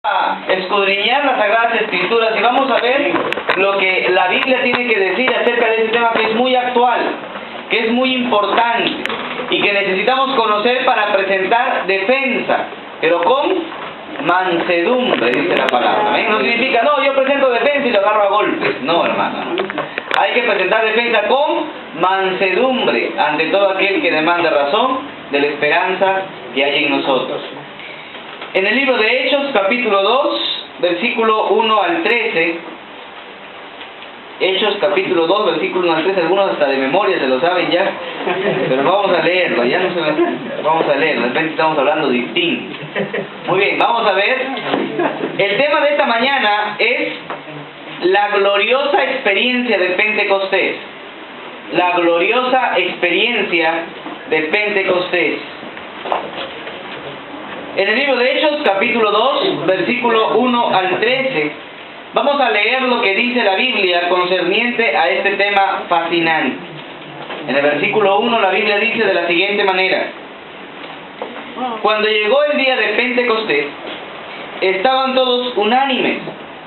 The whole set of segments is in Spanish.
a escudriñar las Sagradas Escrituras y vamos a ver lo que la Biblia tiene que decir acerca de este tema que es muy actual, que es muy importante y que necesitamos conocer para presentar defensa, pero con mansedumbre, dice la palabra. ¿Ven? No significa, no, yo presento defensa y lo agarro a golpes. No, hermano. Hay que presentar defensa con mansedumbre ante todo aquel que demanda razón de la esperanza que hay en nosotros. En el libro de Hechos, capítulo 2, versículo 1 al 13, Hechos capítulo 2, versículo 1 al 13, algunos hasta de memoria se lo saben ya, pero vamos a leerlo, ya no se me... vamos a leerlo, de repente estamos hablando distinto. Muy bien, vamos a ver. El tema de esta mañana es la gloriosa experiencia de Pentecostés. La gloriosa experiencia de Pentecostés. En el libro de Hechos, capítulo 2, versículo 1 al 13, vamos a leer lo que dice la Biblia concerniente a este tema fascinante. En el versículo 1 la Biblia dice de la siguiente manera: cuando llegó el día de Pentecostés, estaban todos unánimes,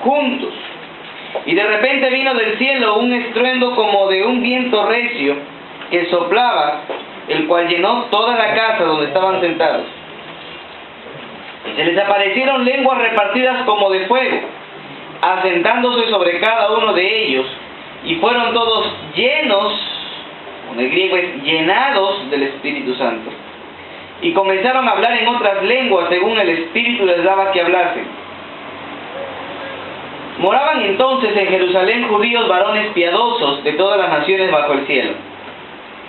juntos, y de repente vino del cielo un estruendo como de un viento recio que soplaba, el cual llenó toda la casa donde estaban sentados. Se les aparecieron lenguas repartidas como de fuego, asentándose sobre cada uno de ellos, y fueron todos llenos, en el griego es llenados del Espíritu Santo, y comenzaron a hablar en otras lenguas según el Espíritu les daba que hablasen. Moraban entonces en Jerusalén judíos varones piadosos de todas las naciones bajo el cielo.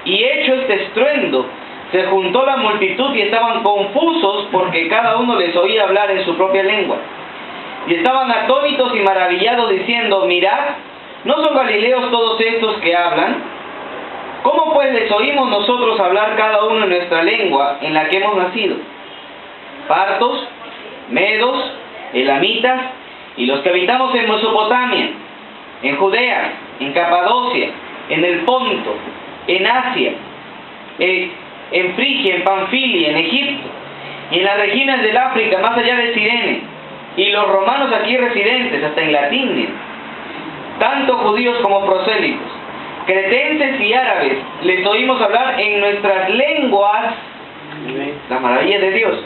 Y hecho este estruendo, se juntó la multitud y estaban confusos porque cada uno les oía hablar en su propia lengua. Y estaban atónitos y maravillados diciendo: mirad, ¿no son galileos todos estos que hablan? ¿Cómo pues les oímos nosotros hablar cada uno en nuestra lengua en la que hemos nacido? Partos, medos, elamitas, y los que habitamos en Mesopotamia, en Judea, en Capadocia, en el Ponto, en Asia, en Frigia, en Panfilia, en Egipto, y en las regiones del África, más allá de Cirene, y los romanos aquí residentes, hasta en Latín, tanto judíos como prosélitos, cretenses y árabes, les oímos hablar en nuestras lenguas las maravillas de Dios.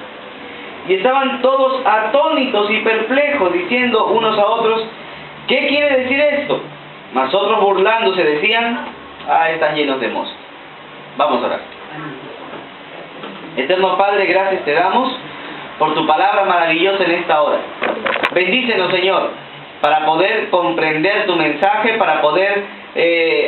Y estaban todos atónitos y perplejos, diciendo unos a otros: ¿qué quiere decir esto? Mas otros burlándose decían: están llenos de moscas. Vamos a orar. Eterno Padre, gracias te damos por tu palabra maravillosa en esta hora. Bendícenos, Señor, para poder comprender tu mensaje, para poder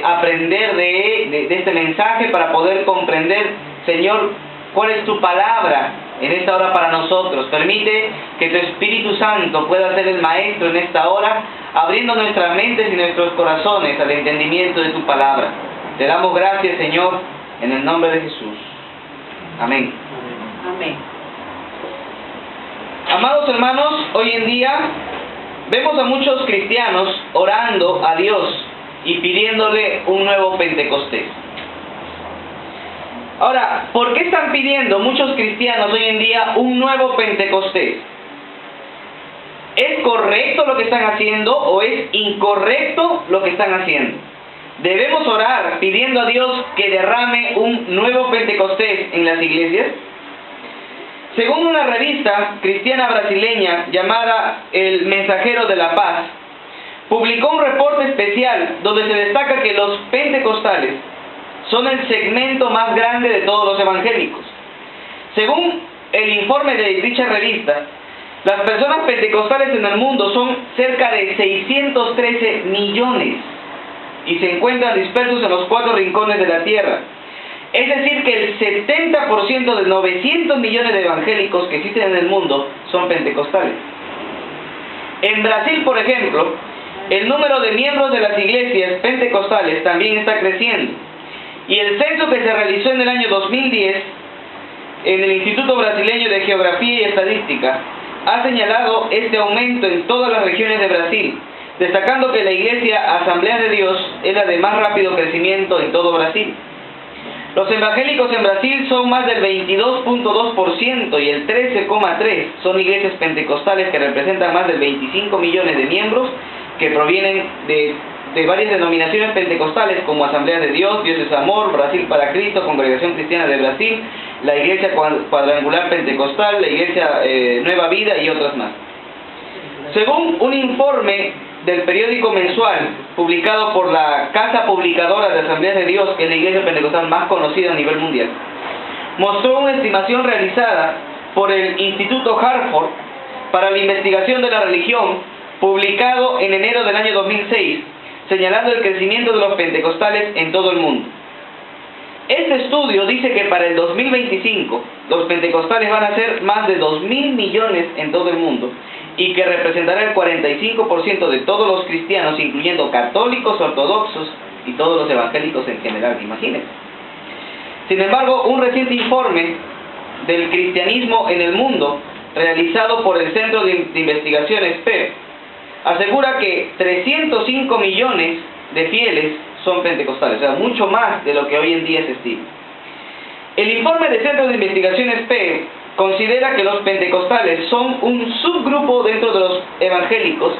aprender de este mensaje, para poder comprender, Señor, cuál es tu palabra en esta hora para nosotros. Permite que tu Espíritu Santo pueda ser el maestro en esta hora, abriendo nuestras mentes y nuestros corazones al entendimiento de tu palabra. Te damos gracias, Señor, en el nombre de Jesús. Amén. Amén. Amados hermanos, hoy en día vemos a muchos cristianos orando a Dios y pidiéndole un nuevo Pentecostés. Ahora, ¿por qué están pidiendo muchos cristianos hoy en día un nuevo Pentecostés? ¿Es correcto lo que están haciendo o es incorrecto lo que están haciendo? ¿Debemos orar pidiendo a Dios que derrame un nuevo Pentecostés en las iglesias? Según una revista cristiana brasileña llamada El Mensajero de la Paz, publicó un reporte especial donde se destaca que los pentecostales son el segmento más grande de todos los evangélicos. Según el informe de dicha revista, las personas pentecostales en el mundo son cerca de 613 millones y se encuentran dispersos en los 4 rincones de la tierra. Es decir, que el 70% de 900 millones de evangélicos que existen en el mundo son pentecostales. En Brasil, por ejemplo, el número de miembros de las iglesias pentecostales también está creciendo. Y el censo que se realizó en el año 2010 en el Instituto Brasileño de Geografía y Estadística ha señalado este aumento en todas las regiones de Brasil, destacando que la Iglesia Asamblea de Dios es la de más rápido crecimiento en todo Brasil. Los evangélicos en Brasil son más del 22.2% y el 13,3% son iglesias pentecostales que representan más del 25 millones de miembros que provienen de varias denominaciones pentecostales como Asambleas de Dios, Dios es Amor, Brasil para Cristo, Congregación Cristiana de Brasil, la Iglesia Cuadrangular Pentecostal, la Iglesia Nueva Vida y otras más. Según un informe del periódico mensual publicado por la Casa Publicadora de Asambleas de Dios, que es la iglesia pentecostal más conocida a nivel mundial, mostró una estimación realizada por el Instituto Hartford para la investigación de la religión, publicado en enero del año 2006, señalando el crecimiento de los pentecostales en todo el mundo. Este estudio dice que para el 2025 los pentecostales van a ser más de 2.000 millones en todo el mundo y que representará el 45% de todos los cristianos, incluyendo católicos, ortodoxos y todos los evangélicos en general, imagínense. Sin embargo, un reciente informe del cristianismo en el mundo, realizado por el Centro de Investigaciones PEP, asegura que 305 millones de fieles son pentecostales, o sea, mucho más de lo que hoy en día se estima. El informe del Centro de Investigaciones PEP considera que los pentecostales son un subgrupo dentro de los evangélicos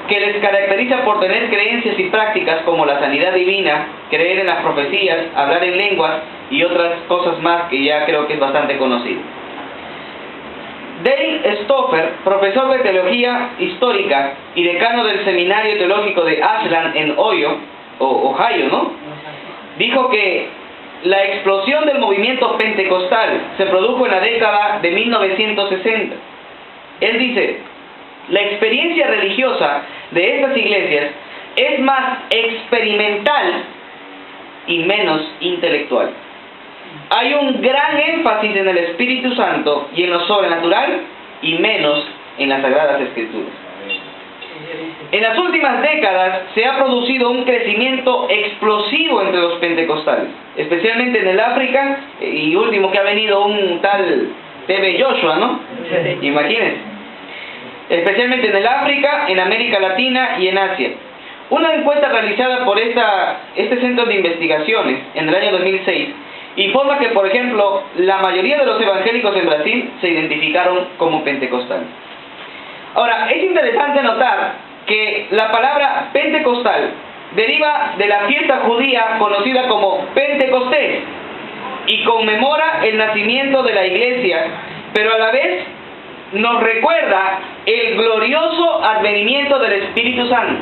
que les caracteriza por tener creencias y prácticas como la sanidad divina, creer en las profecías, hablar en lenguas y otras cosas más que ya creo que es bastante conocido. Dale Stoffer, profesor de teología histórica y decano del Seminario Teológico de Ashland en Ohio, ¿no? Dijo que la explosión del movimiento pentecostal se produjo en la década de 1960. Él dice, la experiencia religiosa de estas iglesias es más experimental y menos intelectual. Hay un gran énfasis en el Espíritu Santo y en lo sobrenatural y menos en las Sagradas Escrituras. En las últimas décadas se ha producido un crecimiento explosivo entre los pentecostales, especialmente en el África, y último que ha venido un tal TV Joshua, ¿no? Imagínense. Especialmente en el África, en América Latina y en Asia. Una encuesta realizada por este centro de investigaciones en el año 2006 informa que, por ejemplo, la mayoría de los evangélicos en Brasil se identificaron como pentecostales. Ahora, es interesante notar que la palabra pentecostal deriva de la fiesta judía conocida como Pentecostés y conmemora el nacimiento de la iglesia, pero a la vez nos recuerda el glorioso advenimiento del Espíritu Santo.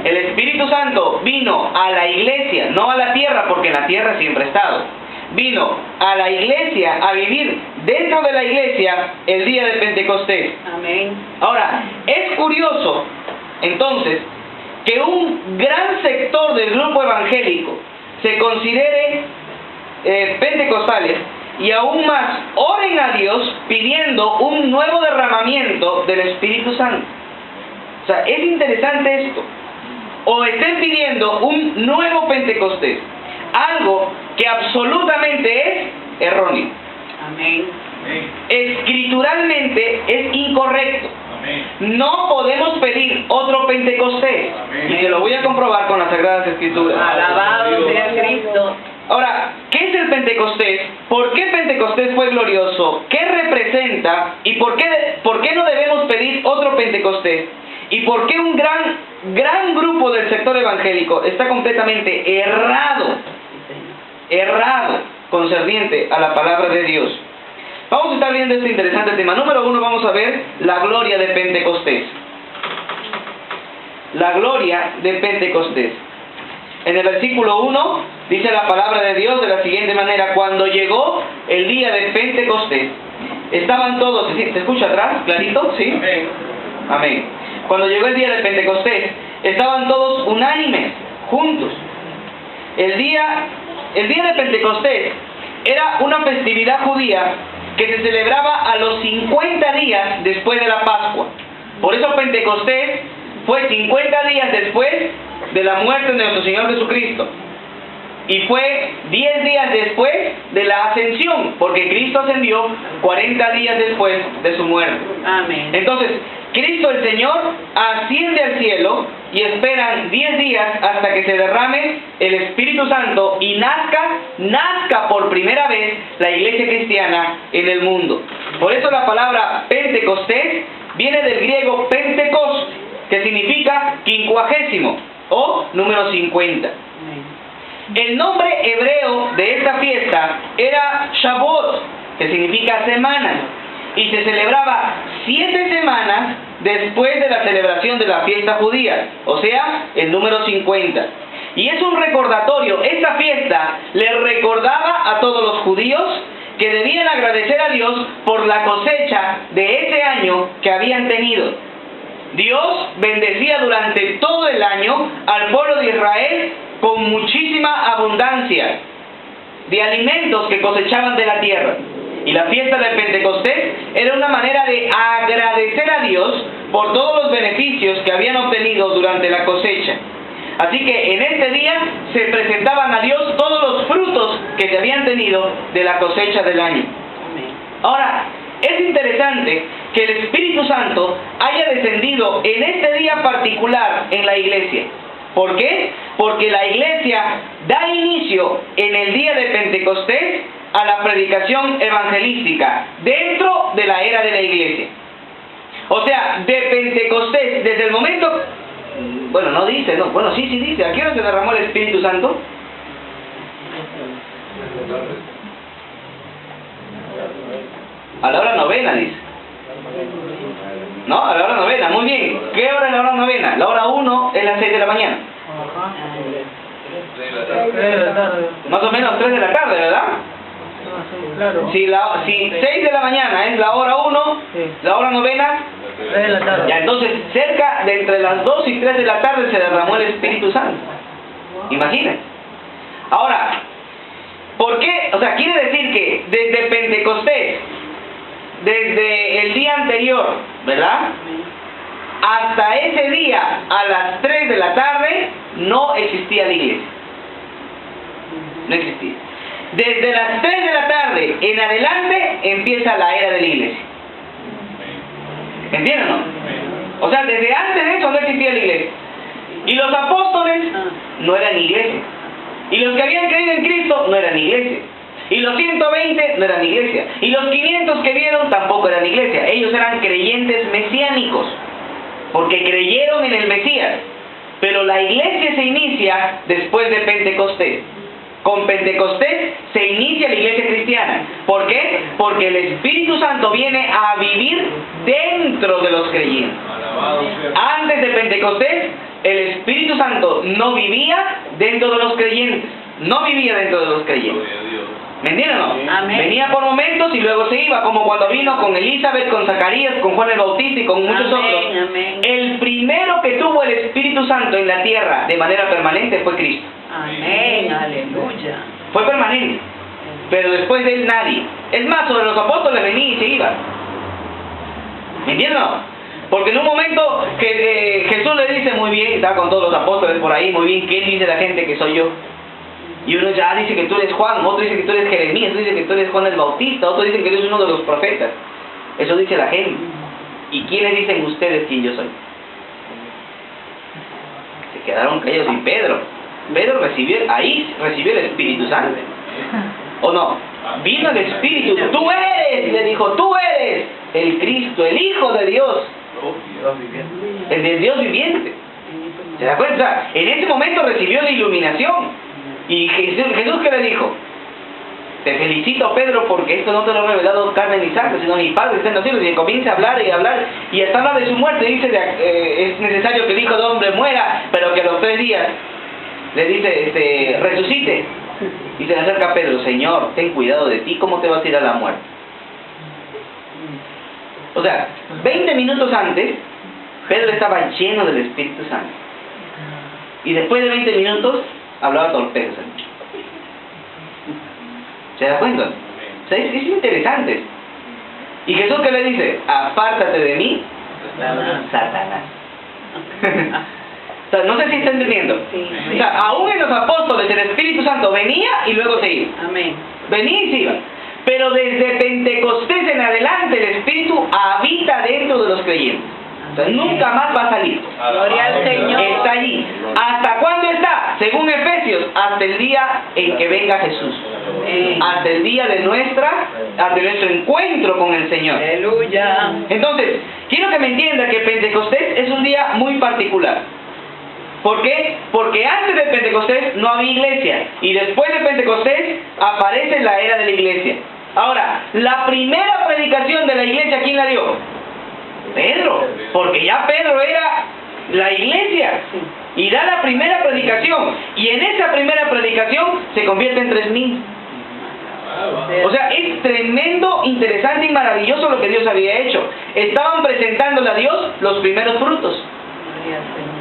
El Espíritu Santo vino a la iglesia, no a la tierra, porque en la tierra siempre ha estado. Vino a la iglesia, a vivir dentro de la iglesia el día de Pentecostés. Amén. Ahora, es curioso, entonces, que un gran sector del grupo evangélico se considere pentecostales y aún más oren a Dios pidiendo un nuevo derramamiento del Espíritu Santo. O sea, es interesante esto. O estén pidiendo un nuevo Pentecostés, algo que absolutamente es erróneo. Amén. Escrituralmente es incorrecto. No podemos pedir otro Pentecostés. Y te lo voy a comprobar con las Sagradas Escrituras. Alabado sea Cristo. Ahora, ¿qué es el Pentecostés? ¿Por qué Pentecostés fue glorioso? ¿Qué representa? ¿Y por qué no debemos pedir otro Pentecostés? ¿Y por qué un gran grupo del sector evangélico está completamente errado concerniente a la palabra de Dios? Vamos a estar viendo este interesante tema. Número 1, vamos a ver la gloria de Pentecostés. La gloria de Pentecostés. En el versículo 1 dice la palabra de Dios de la siguiente manera: cuando llegó el día de Pentecostés, estaban todos, ¿se escucha atrás? ¿Clarito? ¿Sí? Amén. Amén. Cuando llegó el día de Pentecostés, estaban todos unánimes, juntos. El día de Pentecostés era una festividad judía que se celebraba a los 50 días después de la Pascua. Por eso Pentecostés fue 50 días después de la muerte de nuestro Señor Jesucristo. Y fue 10 días después de la ascensión, porque Cristo ascendió 40 días después de su muerte. Amén. Entonces, Cristo el Señor asciende al cielo y esperan 10 días hasta que se derrame el Espíritu Santo y nazca por primera vez la iglesia cristiana en el mundo. Por eso la palabra Pentecostés viene del griego Pentecost, que significa 50 o número 50. El nombre hebreo de esta fiesta era Shavuot, que significa semanas, y se celebraba 7 semanas después de la celebración de la fiesta judía, o sea, el número 50. Y es un recordatorio, esta fiesta le recordaba a todos los judíos que debían agradecer a Dios por la cosecha de ese año que habían tenido. Dios bendecía durante todo el año al pueblo de Israel con muchísima abundancia de alimentos que cosechaban de la tierra. Y la fiesta del Pentecostés era una manera de agradecer a Dios por todos los beneficios que habían obtenido durante la cosecha. Así que en este día se presentaban a Dios todos los frutos que se habían tenido de la cosecha del año. Ahora, es interesante que el Espíritu Santo haya descendido en este día particular en la iglesia. ¿Por qué? Porque la iglesia da inicio en el día de Pentecostés a la predicación evangelística dentro de la era de la iglesia. O sea, de Pentecostés, desde el momento... Bueno, no dice, no. Bueno, sí dice. ¿A qué hora se derramó el Espíritu Santo? A la hora novena, dice. No, a la hora novena, muy bien. ¿Qué hora es la hora novena? La hora 1 es las 6 de la mañana. Más o menos 3 de la tarde, ¿verdad? Claro. Si 6 de la mañana es la hora 1, la hora novena, 3 de la tarde. ya entonces cerca de entre las 2 y 3 de la tarde se derramó el Espíritu Santo. Imagínense. Ahora, ¿por qué? O sea, quiere decir que desde Pentecostés, desde el día anterior, ¿verdad?, hasta ese día a las 3 de la tarde no existía la iglesia. No existía. Desde las 3 de la tarde en adelante empieza la era de la iglesia. ¿Entienden o no? O sea, desde antes de eso no existía la iglesia. Y los apóstoles no eran iglesia. Y los que habían creído en Cristo no eran iglesia. Y los 120 no eran iglesia. Y los 500 que vieron tampoco eran iglesia. Ellos eran creyentes mesiánicos, porque creyeron en el Mesías. Pero la iglesia se inicia después de Pentecostés. Con Pentecostés se inicia la iglesia cristiana. ¿Por qué? Porque el Espíritu Santo viene a vivir dentro de los creyentes. Antes de Pentecostés, el Espíritu Santo no vivía dentro de los creyentes. No vivía dentro de los creyentes. ¿Me entienden o no? Amén. Venía por momentos y luego se iba, como cuando vino con Elizabeth, con Zacarías, con Juan el Bautista y con muchos otros. Amén. El primero que tuvo el Espíritu Santo en la tierra de manera permanente fue Cristo. Amén, aleluya. Fue permanente. Pero después de él nadie. Es más, sobre los apóstoles venía y se iba. ¿Me entienden o no? Porque en un momento que Jesús le dice, muy bien, está con todos los apóstoles por ahí, muy bien, ¿quién dice la gente que soy yo? Y uno ya dice que tú eres Juan, otro dice que tú eres Jeremías, otro dice que tú eres Juan el Bautista, otro dice que eres uno de los profetas. Eso dice la gente. ¿Y quiénes dicen ustedes quién yo soy? Se quedaron callados. Y Pedro recibió el Espíritu Santo. ¿O no? Vino el Espíritu. Tú eres, le dijo, tú eres el Cristo, el Hijo de Dios. El del Dios viviente. ¿Se da cuenta? En ese momento recibió la iluminación. Y Jesús, ¿qué le dijo? Te felicito, Pedro, porque esto no te lo ha revelado carne ni sangre, sino mi Padre que está en los cielos. Y comienza a hablar y a hablar, y hasta habla de su muerte. Dice, es necesario que el Hijo del Hombre muera, pero que a los 3 días le dice, resucite. Y se le acerca a Pedro, Señor, ten cuidado de ti, ¿cómo te vas a ir a la muerte? O sea, 20 minutos antes, Pedro estaba lleno del Espíritu Santo. Y después de 20 minutos, hablaba torpezas. ¿Se da cuenta? O sea, es interesante. ¿Y Jesús qué le dice? Apártate de mí, Satanás. O sea, no sé si está entendiendo. Sí, o sea, aún en los apóstoles el Espíritu Santo venía y luego se iba. Amén. Venía y se iba. Pero desde Pentecostés en adelante el Espíritu habita dentro de los creyentes. O sea, nunca más va a salir. Gloria al Señor. Está allí. ¿Hasta cuándo está? Según Efesios, hasta el día en que venga Jesús. Hasta el día de nuestro encuentro con el Señor. Aleluya. Entonces, quiero que me entienda que Pentecostés es un día muy particular. ¿Por qué? Porque antes de Pentecostés no había iglesia. Y después de Pentecostés aparece la era de la iglesia. Ahora, la primera predicación de la iglesia, ¿quién la dio? Pedro. Porque ya Pedro era la iglesia. Y da la primera predicación. Y en esa primera predicación se convierte en 3,000. O sea, es tremendo, interesante y maravilloso lo que Dios había hecho. Estaban presentándole a Dios los primeros frutos. Gloria al Señor.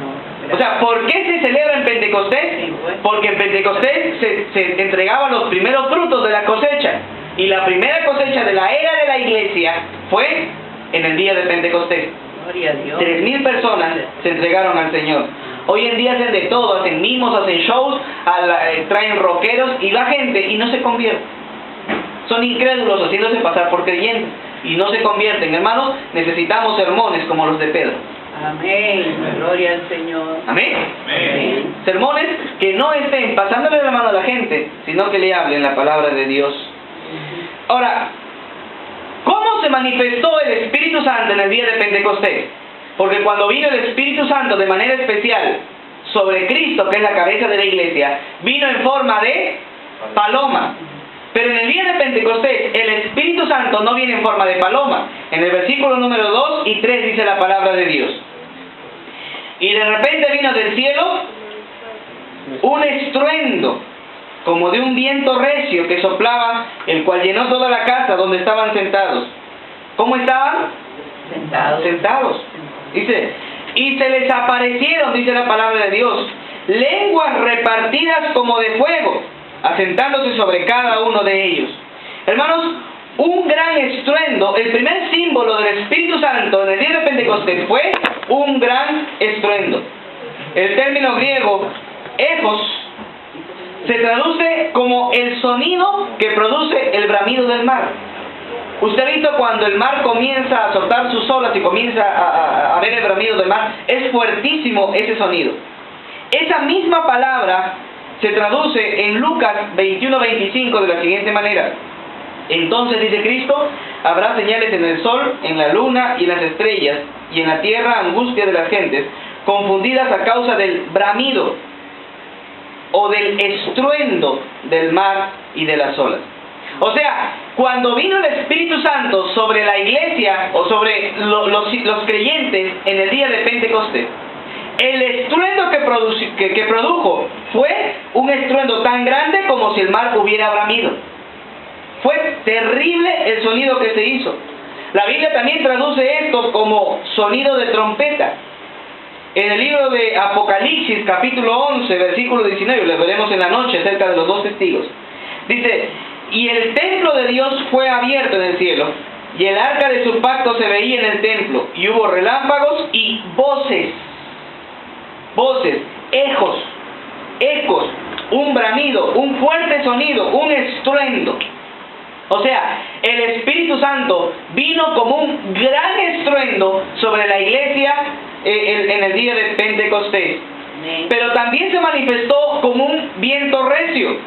O sea, ¿por qué se celebra en Pentecostés? Porque en Pentecostés se entregaban los primeros frutos de la cosecha. Y la primera cosecha de la era de la iglesia fue en el día de Pentecostés. Gloria a Dios. 3,000 personas se entregaron al Señor. Hoy en día hacen de todo, hacen mimos, hacen shows, traen rockeros y va gente y no se convierte. Son incrédulos haciéndose pasar por creyentes y no se convierten. Hermanos, necesitamos sermones como los de Pedro. Amén. Gloria al Señor. Amén. Amén. Sermones que no estén pasándole la mano a la gente, sino que le hablen la palabra de Dios. Ahora, ¿cómo se manifestó el Espíritu Santo en el día de Pentecostés? Porque cuando vino el Espíritu Santo de manera especial sobre Cristo, que es la cabeza de la iglesia, vino en forma de paloma. Pero en el día de Pentecostés, el Espíritu Santo no viene en forma de paloma. En el versículo número 2 y 3 dice la palabra de Dios. Y de repente vino del cielo un estruendo, como de un viento recio que soplaba, el cual llenó toda la casa donde estaban sentados. ¿Cómo estaban? Sentados. Dice, y se les aparecieron, dice la palabra de Dios, lenguas repartidas como de fuego, asentándose sobre cada uno de ellos. Hermanos, un gran estruendo, el primer símbolo del Espíritu Santo en el día de Pentecostés fue un gran estruendo. El término griego, echos, se traduce como el sonido que produce el bramido del mar. Usted ha visto cuando el mar comienza a soltar sus olas y comienza a ver el bramido del mar, es fuertísimo ese sonido. Esa misma palabra se traduce en Lucas 21:25 de la siguiente manera. Entonces, dice Cristo, habrá señales en el sol, en la luna y en las estrellas, y en la tierra angustia de las gentes, confundidas a causa del bramido o del estruendo del mar y de las olas. O sea, cuando vino el Espíritu Santo sobre la iglesia o sobre los creyentes en el día de Pentecostés, el estruendo que produjo fue un estruendo tan grande como si el mar hubiera bramido. Fue terrible el sonido que se hizo. La Biblia también traduce esto como sonido de trompeta. En el libro de Apocalipsis, capítulo 11, versículo 19, lo veremos en la noche acerca de los dos testigos. Dice, y el templo de Dios fue abierto en el cielo, y el arca de su pacto se veía en el templo, y hubo relámpagos y voces, ecos, un bramido, un fuerte sonido, un estruendo. O sea, el Espíritu Santo vino como un gran estruendo sobre la iglesia en el día de Pentecostés. Pero también se manifestó como un viento recio.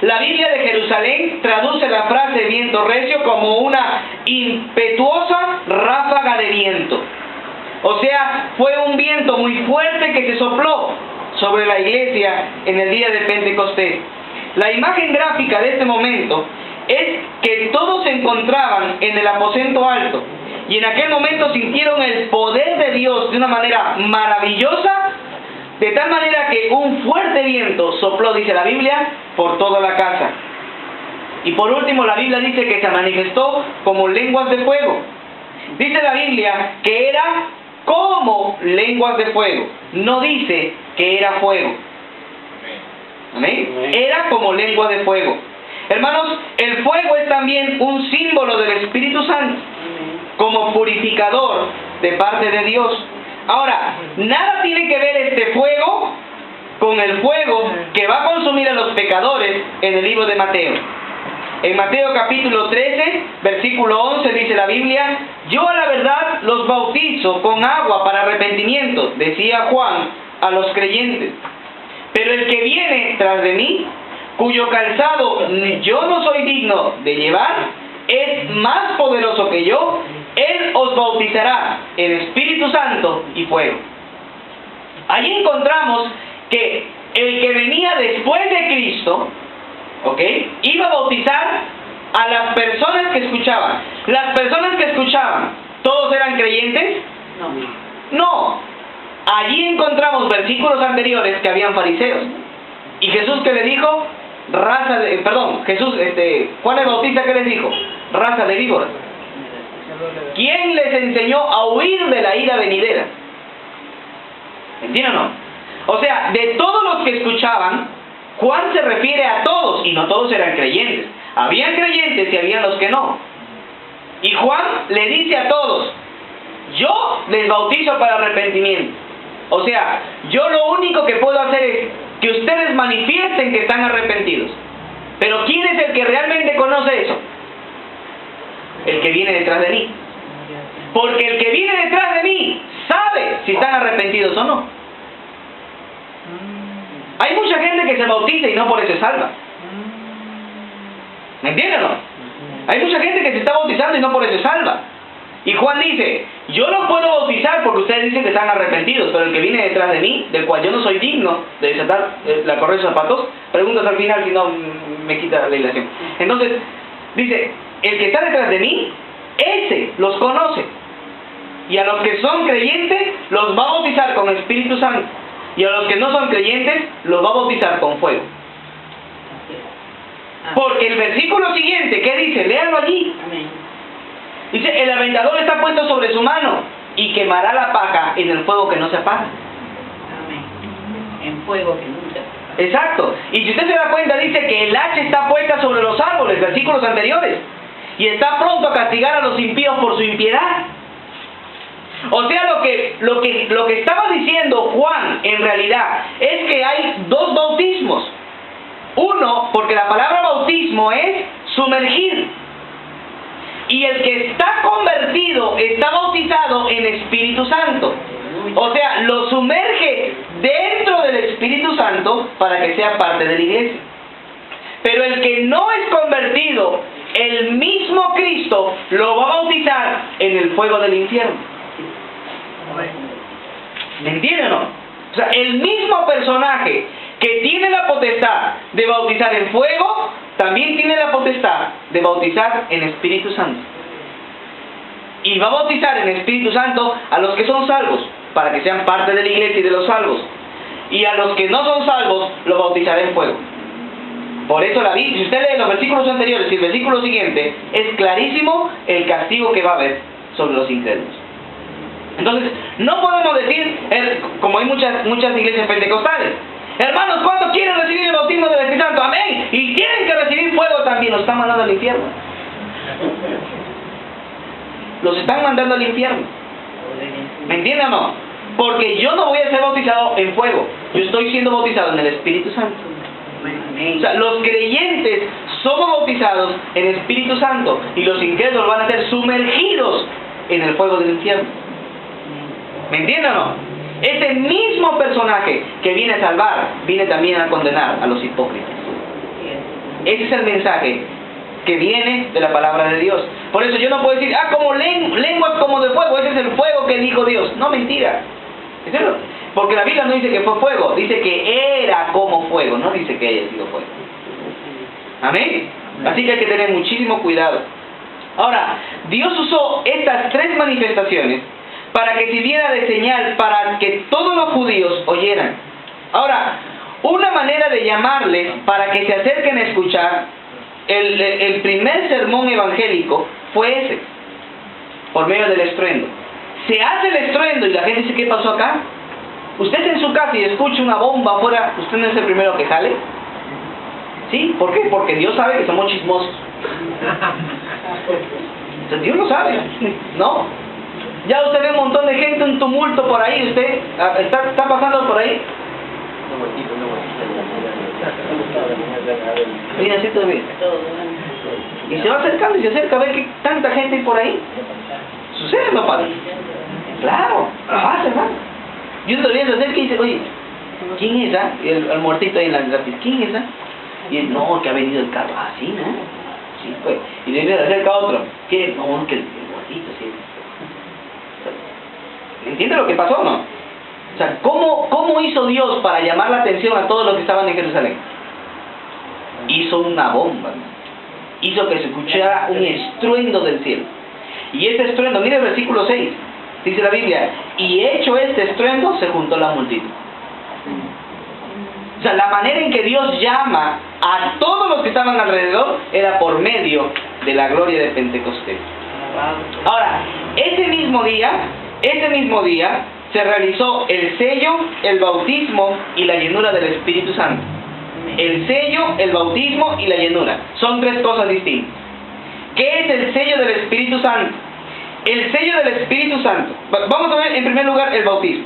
La Biblia de Jerusalén traduce la frase viento recio como una impetuosa ráfaga de viento. O sea, fue un viento muy fuerte que se sopló sobre la iglesia en el día de Pentecostés. La imagen gráfica de este momento es que todos se encontraban en el aposento alto y en aquel momento sintieron el poder de Dios de una manera maravillosa, de tal manera que un fuerte viento sopló, dice la Biblia, por toda la casa. Y por último, la Biblia dice que se manifestó como lenguas de fuego. Dice la Biblia que era como lenguas de fuego, no dice que era fuego. ¿Amén? Era como lengua de fuego. Hermanos, el fuego es también un símbolo del Espíritu Santo, como purificador de parte de Dios. Ahora, nada tiene que ver este fuego con el fuego que va a consumir a los pecadores en el libro de Mateo. En Mateo capítulo 13, versículo 11 dice la Biblia: yo a la verdad los bautizo con agua para arrepentimiento, decía Juan a los creyentes. Pero el que viene tras de mí, cuyo calzado yo no soy digno de llevar, es más poderoso que yo. Él os bautizará en Espíritu Santo y fuego. Allí encontramos que el que venía después de Cristo, ¿ok?, iba a bautizar a las personas que escuchaban. Las personas que escuchaban, ¿todos eran creyentes? No. No. Allí encontramos versículos anteriores que habían fariseos. Y Jesús, ¿qué le dijo? Juan el Bautista, ¿qué les dijo? Raza de víboras. ¿Quién les enseñó a huir de la ira venidera? ¿Entienden o no? O sea, de todos los que escuchaban, Juan se refiere a todos, y no todos eran creyentes. Habían creyentes y habían los que no. Y Juan le dice a todos: yo les bautizo para arrepentimiento. O sea, yo lo único que puedo hacer es que ustedes manifiesten que están arrepentidos. Pero ¿quién es el que realmente conoce eso? El que viene detrás de mí. Porque el que viene detrás de mí sabe si están arrepentidos o no. Hay mucha gente que se bautiza y no por eso se salva. ¿Me entienden o no? Hay mucha gente que se está bautizando y no por eso se salva. Y Juan dice: yo no puedo bautizar porque ustedes dicen que están arrepentidos, pero el que viene detrás de mí, del cual yo no soy digno de desatar la correa de sus zapatos, preguntas al final si no me quita la ilación. Entonces, dice: el que está detrás de mí, ese los conoce. Y a los que son creyentes, los va a bautizar con Espíritu Santo. Y a los que no son creyentes, los va a bautizar con fuego. Porque el versículo siguiente, ¿qué dice? Léanlo allí. Amén. Dice: el aventador está puesto sobre su mano y quemará la paja en el fuego que no se apaga. Amén. En fuego que nunca se apaga. Exacto. Y si usted se da cuenta, dice que el hacha está puesta sobre los árboles, versículos anteriores, y está pronto a castigar a los impíos por su impiedad. O sea, lo que estaba diciendo Juan en realidad es que hay dos bautismos. Uno, porque la palabra bautismo es sumergir. Y el que está convertido está bautizado en Espíritu Santo. O sea, lo sumerge dentro del Espíritu Santo para que sea parte de la iglesia. Pero el que no es convertido, el mismo Cristo lo va a bautizar en el fuego del infierno. ¿Me entienden o no? O sea, el mismo personaje que tiene la potestad de bautizar en fuego, también tiene la potestad de bautizar en Espíritu Santo. Y va a bautizar en Espíritu Santo a los que son salvos, para que sean parte de la iglesia y de los salvos. Y a los que no son salvos, los bautizará en fuego. Por eso la Biblia, si usted lee los versículos anteriores y el versículo siguiente, es clarísimo el castigo que va a haber sobre los incrédulos. Entonces, no podemos decir, como hay muchas iglesias pentecostales: hermanos, ¿cuántos quieren recibir el bautismo del Espíritu Santo? Amén. Y tienen que recibir fuego también. Los están mandando al infierno. Los están mandando al infierno. ¿Me entienden o no? Porque yo no voy a ser bautizado en fuego. Yo estoy siendo bautizado en el Espíritu Santo. O sea, los creyentes somos bautizados en el Espíritu Santo. Y los incrédulos van a ser sumergidos en el fuego del infierno. ¿Me entienden o no? Ese mismo personaje que viene a salvar, viene también a condenar a los hipócritas. Ese es el mensaje que viene de la palabra de Dios. Por eso yo no puedo decir: como lenguas como de fuego, ese es el fuego que dijo Dios. No, mentira. ¿Es cierto? Porque la Biblia no dice que fue fuego, dice que era como fuego, no dice que haya sido fuego. ¿Amén? Así que hay que tener muchísimo cuidado. Ahora, Dios usó estas tres manifestaciones para que sirviera de señal para que todos los judíos oyeran. Ahora, una manera de llamarles para que se acerquen a escuchar el primer sermón evangélico fue ese, por medio del estruendo. Se hace el estruendo y la gente dice: ¿qué pasó acá? Usted está en su casa y escucha una bomba afuera, ¿usted no es el primero que sale? ¿Sí? ¿Por qué? Porque Dios sabe que somos chismosos. Entonces, Dios lo sabe, ¿no? Ya usted ve un montón de gente, un tumulto por ahí, usted está pasando por ahí. Mira, así todavía. Y se va acercando y se acerca a ver que tanta gente hay por ahí. Sucede, ¿no, padre? Claro, pasa, hermano. Y uno todavía se acerca y dice, oye, ¿quién es esa? Y el muertito ahí en la lápiz, ¿quién es esa? Y él, no, que ha venido el carro. Ah, sí, ¿no? Sí, pues. Y le acerca a otro. ¿Qué? No, que el muertito, sí. ¿Entiende lo que pasó o no? O sea, ¿cómo hizo Dios para llamar la atención a todos los que estaban en Jerusalén? Hizo una bomba, ¿no? Hizo que se escuchara un estruendo del cielo. Y este estruendo, mire el versículo 6, dice la Biblia, y hecho este estruendo se juntó la multitud. O sea, la manera en que Dios llama a todos los que estaban alrededor era por medio de la gloria de Pentecostés. Ahora, ese mismo día se realizó el sello, el bautismo y la llenura del Espíritu Santo. El sello, el bautismo y la llenura. Son tres cosas distintas. ¿Qué es el sello del Espíritu Santo? El sello del Espíritu Santo. Vamos a ver en primer lugar el bautismo.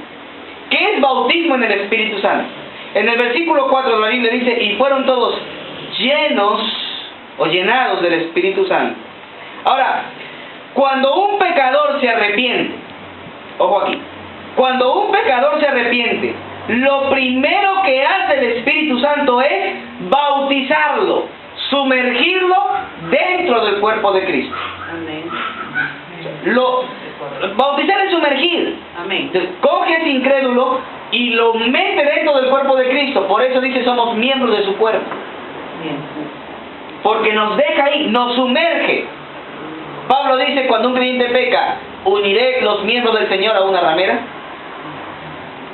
¿Qué es bautismo en el Espíritu Santo? En el versículo 4 de la Biblia dice, y fueron todos llenos o llenados del Espíritu Santo. Ahora, cuando un pecador se arrepiente, ojo aquí, cuando un pecador se arrepiente, lo primero que hace el Espíritu Santo es bautizarlo, sumergirlo dentro del cuerpo de Cristo. Amén. Bautizar es sumergir. Amén. Coge a ese incrédulo y lo mete dentro del cuerpo de Cristo. Por eso dice somos miembros de su cuerpo. Bien. Porque nos deja ahí, nos sumerge. Pablo dice cuando un creyente peca, ¿uniré los miembros del Señor a una ramera?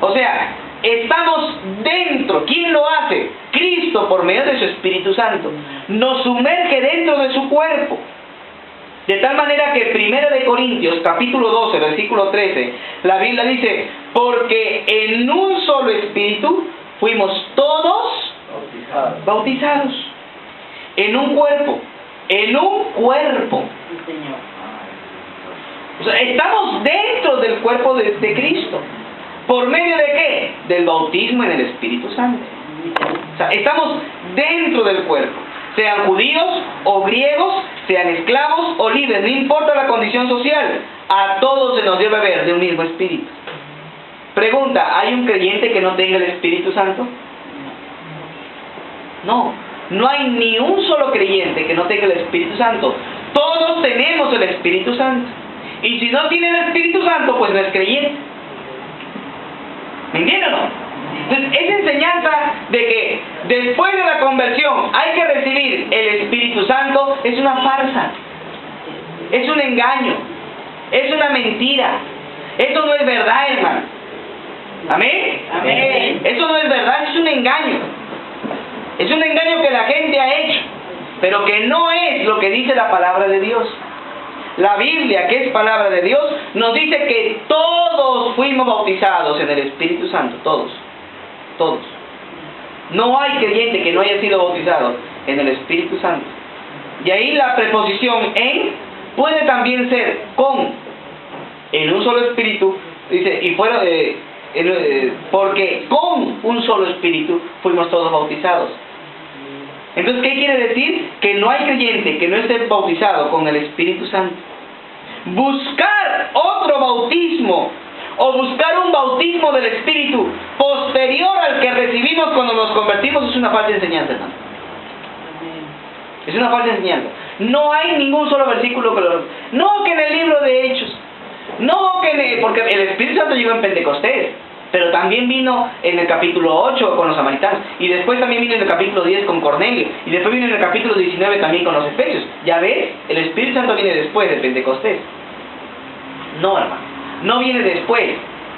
O sea, estamos dentro. ¿Quién lo hace? Cristo, por medio de su Espíritu Santo. Nos sumerge dentro de su cuerpo. De tal manera que 1 de Corintios, capítulo 12, versículo 13, la Biblia dice, porque en un solo Espíritu fuimos todos bautizados. En un cuerpo. En un cuerpo. Sí, Señor. O sea, estamos dentro del cuerpo de Cristo. ¿Por medio de qué? Del bautismo en el Espíritu Santo. O sea, estamos dentro del cuerpo. Sean judíos o griegos, sean esclavos o libres, no importa la condición social. A todos se nos dio beber de un mismo Espíritu. Pregunta, ¿hay un creyente que no tenga el Espíritu Santo? No, no hay ni un solo creyente que no tenga el Espíritu Santo. Todos tenemos el Espíritu Santo. Y si no tiene el Espíritu Santo, pues no es creyente. ¿Me entienden o no? Entonces, esa enseñanza de que después de la conversión hay que recibir el Espíritu Santo es una farsa. Es un engaño. Es una mentira. Eso no es verdad, hermano. ¿Amén? Amén. Eso no es verdad, es un engaño. Es un engaño que la gente ha hecho, pero que no es lo que dice la palabra de Dios. La Biblia, que es palabra de Dios, nos dice que todos fuimos bautizados en el Espíritu Santo, todos. Todos. No hay creyente que no haya sido bautizado en el Espíritu Santo. Y ahí la preposición en puede también ser con, en un solo espíritu, dice, y fuera porque con un solo espíritu fuimos todos bautizados. Entonces, ¿qué quiere decir? Que no hay creyente que no esté bautizado con el Espíritu Santo. Buscar otro bautismo o buscar un bautismo del Espíritu posterior al que recibimos cuando nos convertimos es una falsa enseñanza, hermano. Es una falsa enseñanza. No hay ningún solo versículo que lo... No que en el libro de Hechos. No que porque el Espíritu Santo llegó en Pentecostés. Pero también vino en el capítulo 8 con los samaritanos. Y después también vino en el capítulo 10 con Cornelio. Y después vino en el capítulo 19 también con los efesios. Ya ves, el Espíritu Santo viene después de Pentecostés. No, hermano. No viene después.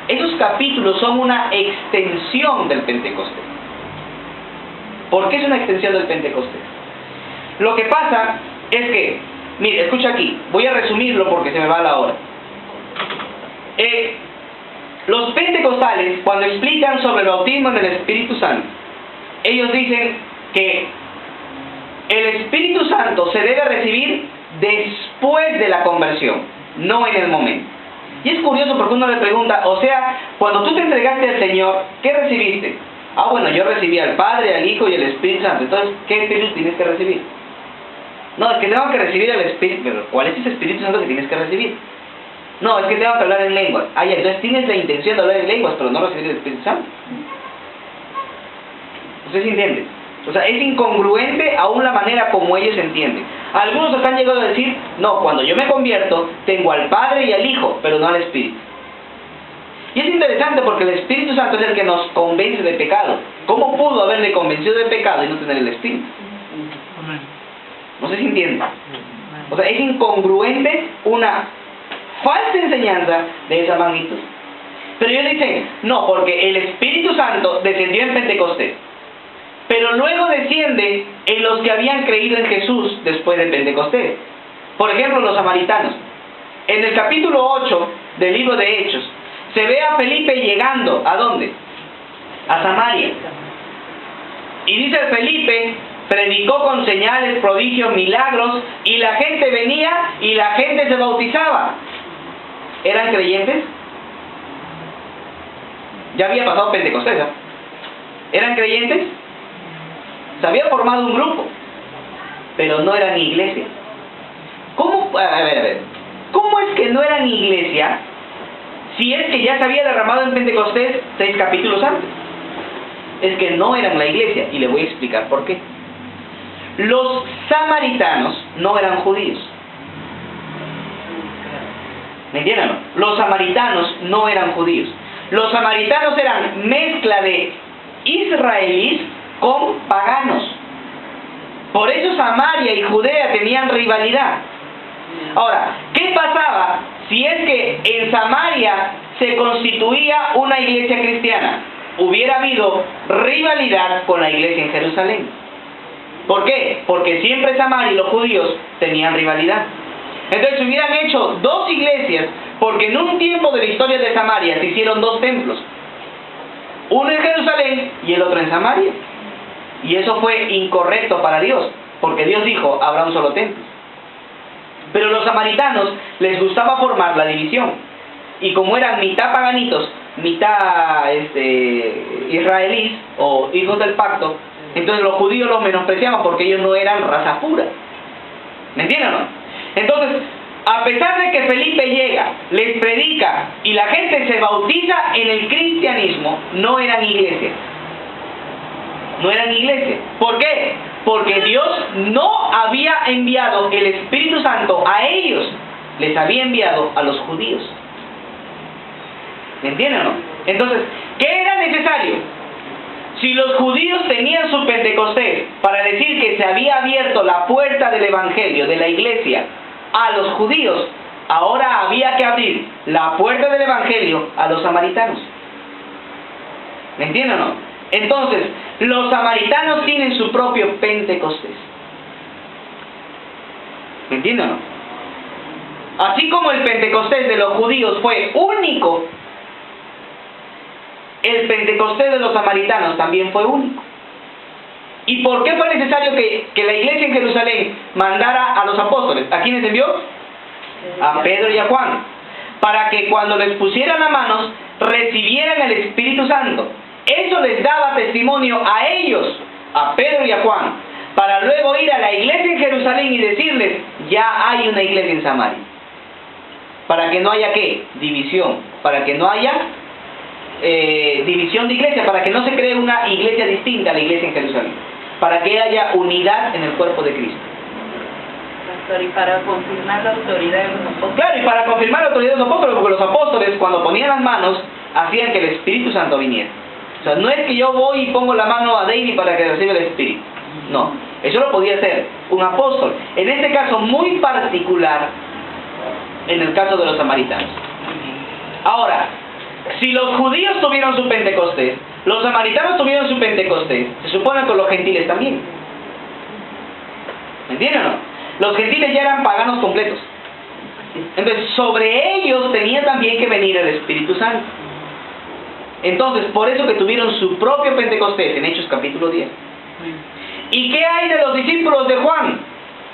Esos capítulos son una extensión del Pentecostés. ¿Por qué es una extensión del Pentecostés? Lo que pasa es que, mire, escucha aquí. Voy a resumirlo porque se me va la hora. Los pentecostales, cuando explican sobre el bautismo en el Espíritu Santo, ellos dicen que el Espíritu Santo se debe recibir después de la conversión, no en el momento. Y es curioso porque uno le pregunta, o sea, cuando tú te entregaste al Señor, ¿qué recibiste? Ah, bueno, yo recibí al Padre, al Hijo y al Espíritu Santo. Entonces, ¿qué Espíritu tienes que recibir? No, es que tengo que recibir al Espíritu. Pero, ¿cuál es ese Espíritu Santo que tienes que recibir? No, es que tengo que hablar en lenguas. Ah, ya, entonces tienes la intención de hablar en lenguas, pero no recibir el Espíritu Santo. ¿Ustedes entienden? O sea, es incongruente aún la manera como ellos entienden. Algunos hasta han llegado a decir, no, cuando yo me convierto, tengo al Padre y al Hijo, pero no al Espíritu. Y es interesante porque el Espíritu Santo es el que nos convence de pecado. ¿Cómo pudo haberle convencido de pecado y no tener el Espíritu? No sé si entienden. O sea, es incongruente una falsa enseñanza de esa magnitud. Pero ellos dicen, no, porque el Espíritu Santo descendió en Pentecostés, pero luego desciende en los que habían creído en Jesús después de Pentecostés. Por ejemplo, los samaritanos. En el capítulo 8 del libro de Hechos, se ve a Felipe llegando, ¿a dónde? A Samaria. Y dice Felipe, predicó con señales, prodigios, milagros, y la gente venía y la gente se bautizaba. ¿Eran creyentes? Ya había pasado Pentecostés, ¿eh? ¿Eran creyentes? Se había formado un grupo, pero no eran iglesia. ¿Cómo? A ver. ¿Cómo es que no eran iglesia si es que ya se había derramado en Pentecostés 6 capítulos antes? Es que no eran la iglesia, y le voy a explicar por qué. Los samaritanos no eran judíos. ¿Me entienden? Los samaritanos no eran judíos. Los samaritanos eran mezcla de israelíes con paganos. Por eso Samaria y Judea tenían rivalidad. Ahora, ¿qué pasaba si es que en Samaria se constituía una iglesia cristiana? Hubiera habido rivalidad con la iglesia en Jerusalén. ¿Por qué? Porque siempre Samaria y los judíos tenían rivalidad. Entonces hubieran hecho 2 iglesias, porque en un tiempo de la historia de Samaria se hicieron 2 templos. Uno en Jerusalén y el otro en Samaria. Y eso fue incorrecto para Dios, porque Dios dijo, habrá un solo templo. Pero los samaritanos les gustaba formar la división. Y como eran mitad paganitos, mitad israelíes o hijos del pacto, entonces los judíos los menospreciaban porque ellos no eran raza pura. ¿Me entienden o no? Entonces, a pesar de que Felipe llega, les predica y la gente se bautiza en el cristianismo, no eran iglesias. No eran iglesias. ¿Por qué? Porque Dios no había enviado el Espíritu Santo a ellos, les había enviado a los judíos. ¿Me entienden o no? Entonces, ¿qué era necesario? Si los judíos tenían su Pentecostés para decir que se había abierto la puerta del Evangelio, de la iglesia, a los judíos, ahora había que abrir la puerta del Evangelio a los samaritanos. ¿Me entienden o no? Entonces, los samaritanos tienen su propio Pentecostés. ¿Me entienden o no? Así como el Pentecostés de los judíos fue único, el Pentecostés de los samaritanos también fue único. ¿Y por qué fue necesario que la iglesia en Jerusalén mandara a los apóstoles? ¿A quiénes envió? A Pedro y a Juan. Para que cuando les pusieran las manos, recibieran el Espíritu Santo. Eso les daba testimonio a ellos, a Pedro y a Juan, para luego ir a la iglesia en Jerusalén y decirles, ya hay una iglesia en Samaria. Para que no haya, ¿qué? División. Para que no haya división de iglesia, para que no se cree una iglesia distinta a la iglesia en Jerusalén. Para que haya unidad en el cuerpo de Cristo. Pastor, y para confirmar la autoridad de los apóstoles. Claro, y para confirmar la autoridad de los apóstoles, porque los apóstoles cuando ponían las manos, hacían que el Espíritu Santo viniera. O sea, no es que yo voy y pongo la mano a David para que reciba el Espíritu. No, eso lo podía hacer un apóstol. En este caso muy particular, en el caso de los samaritanos. Ahora, si los judíos tuvieron su Pentecostés, los samaritanos tuvieron su Pentecostés, se supone que los gentiles también. ¿Me entienden o no? Los gentiles ya eran paganos completos. Entonces, sobre ellos tenía también que venir el Espíritu Santo. Entonces, por eso que tuvieron su propio Pentecostés en Hechos capítulo 10. ¿Y qué hay de los discípulos de Juan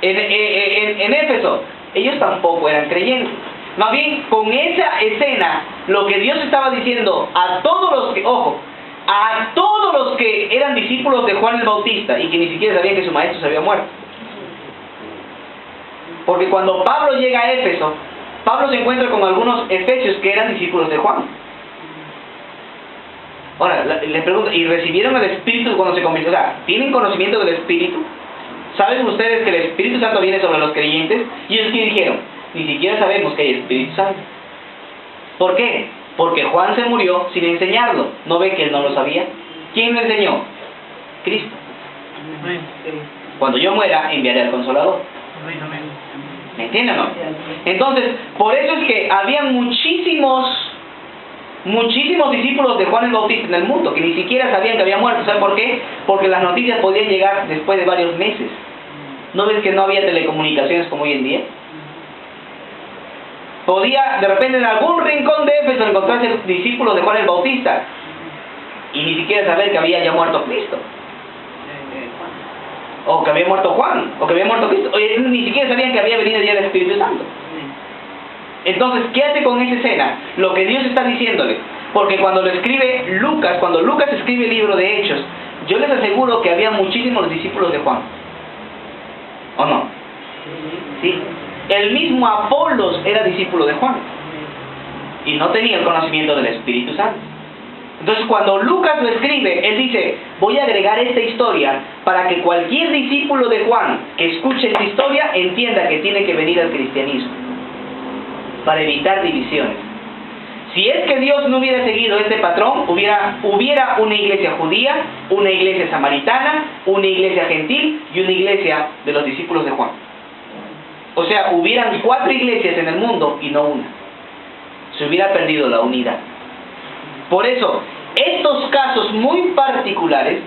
en Éfeso? Ellos tampoco eran creyentes. Más bien, con esa escena, lo que Dios estaba diciendo a todos los que, ojo, a todos los que eran discípulos de Juan el Bautista y que ni siquiera sabían que su maestro se había muerto. Porque cuando Pablo llega a Éfeso, Pablo se encuentra con algunos efesios que eran discípulos de Juan. Ahora, le pregunto, ¿y recibieron el Espíritu cuando se convirtió? O sea, ¿tienen conocimiento del Espíritu? ¿Saben ustedes que el Espíritu Santo viene sobre los creyentes? Y ellos que dijeron, ni siquiera sabemos que hay Espíritu Santo. ¿Por qué? Porque Juan se murió sin enseñarlo. ¿No ve que él no lo sabía? ¿Quién lo enseñó? Cristo. Cuando yo muera, enviaré al Consolador. ¿Me entienden o no? Entonces, por eso es que habían muchísimos discípulos de Juan el Bautista en el mundo que ni siquiera sabían que había muerto. ¿Saben por qué? Porque las noticias podían llegar después de varios meses. ¿No ves que no había telecomunicaciones como hoy en día? Podía de repente en algún rincón de Éfeso encontrarse discípulos de Juan el Bautista y ni siquiera saber que había ya muerto Cristo, o que había muerto Juan, o que había muerto Cristo, o ni siquiera sabían que había venido ya el Espíritu Santo. Entonces, ¿qué hace con esa escena? Lo que Dios está diciéndole. Porque cuando lo escribe Lucas, cuando Lucas escribe el libro de Hechos, yo les aseguro que había muchísimos discípulos de Juan. ¿O no? Sí. El mismo Apolos era discípulo de Juan y no tenía el conocimiento del Espíritu Santo. Entonces cuando Lucas lo escribe, él dice, voy a agregar esta historia para que cualquier discípulo de Juan que escuche esta historia entienda que tiene que venir al cristianismo, para evitar divisiones. Si es que Dios no hubiera seguido este patrón, hubiera una iglesia judía, una iglesia samaritana, una iglesia gentil y una iglesia de los discípulos de Juan. O sea, hubieran 4 iglesias en el mundo y no una. Se hubiera perdido la unidad. Por eso, estos casos muy particulares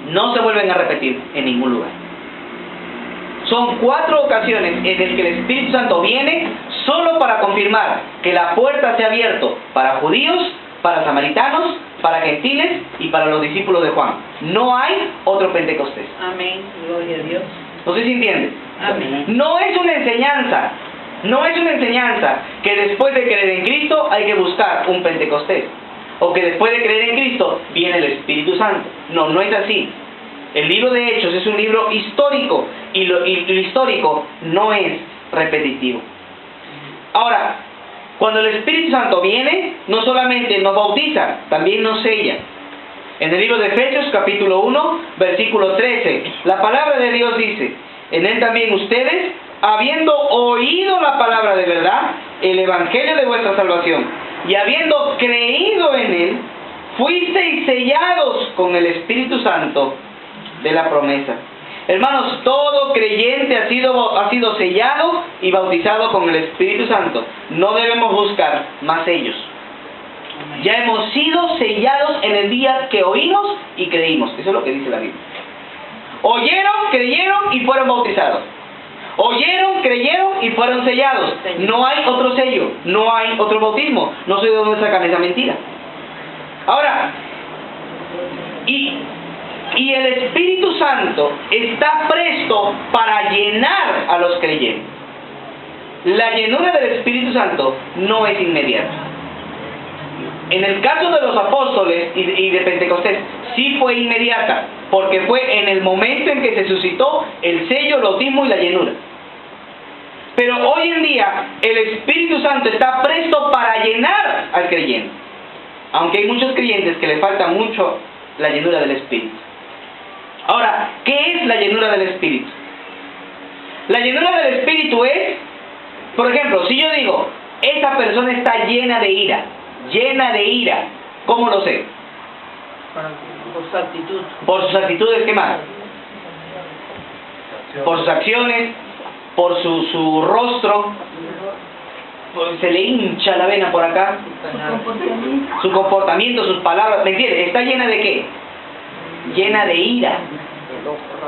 no se vuelven a repetir en ningún lugar. Son 4 ocasiones en las que el Espíritu Santo viene solo para confirmar que la puerta se ha abierto para judíos, para samaritanos, para gentiles y para los discípulos de Juan. No hay otro Pentecostés. Amén, gloria a Dios. No sé si entienden. Amén. No es una enseñanza que después de creer en Cristo hay que buscar un Pentecostés, o que después de creer en Cristo viene el Espíritu Santo. No, no es así. El libro de Hechos es un libro histórico y lo histórico no es repetitivo. Ahora, cuando el Espíritu Santo viene, no solamente nos bautiza, también nos sella. En el libro de Efesios, capítulo 1, versículo 13, la palabra de Dios dice, en él también ustedes, habiendo oído la palabra de verdad, el evangelio de vuestra salvación, y habiendo creído en él, fuisteis sellados con el Espíritu Santo de la promesa. Hermanos, todo creyente ha sido sellado y bautizado con el Espíritu Santo. No debemos buscar más sellos. Ya hemos sido sellados en el día que oímos y creímos. Eso es lo que dice la Biblia. Oyeron, creyeron y fueron bautizados. Oyeron, creyeron y fueron sellados. No hay otro sello, no hay otro bautismo. No sé de dónde sacan esa mentira. Ahora, y el Espíritu Santo está presto para llenar a los creyentes. La llenura del Espíritu Santo no es inmediata. En el caso de los apóstoles y de Pentecostés, sí fue inmediata, porque fue en el momento en que se suscitó el sello, el bautismo y la llenura. Pero hoy en día, el Espíritu Santo está presto para llenar al creyente. Aunque hay muchos creyentes que les falta mucho la llenura del Espíritu. Ahora, ¿qué es la llenura del Espíritu? La llenura del Espíritu es, por ejemplo, si yo digo, esa persona está llena de ira, ¿cómo lo sé? Por su actitud. Por sus actitudes, ¿qué más? Por sus acciones, por su rostro, se le hincha la vena por acá, su comportamiento, sus palabras, ¿me entiendes? ¿Está llena de qué? Llena de ira.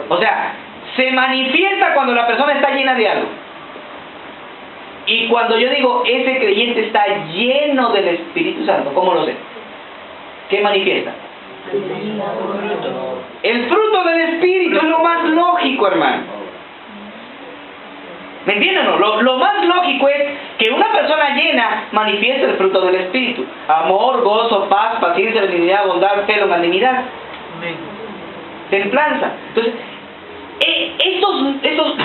O sea, se manifiesta cuando la persona está llena de algo. Y cuando yo digo, ese creyente está lleno del Espíritu Santo, ¿cómo lo sé? ¿Qué manifiesta? El fruto del Espíritu es lo más lógico, hermano. ¿Me entienden o no? Lo más lógico es que una persona llena manifieste el fruto del Espíritu. Amor, gozo, paz, paciencia, benignidad, bondad, fe, longanimidad. Templanza. Entonces, estos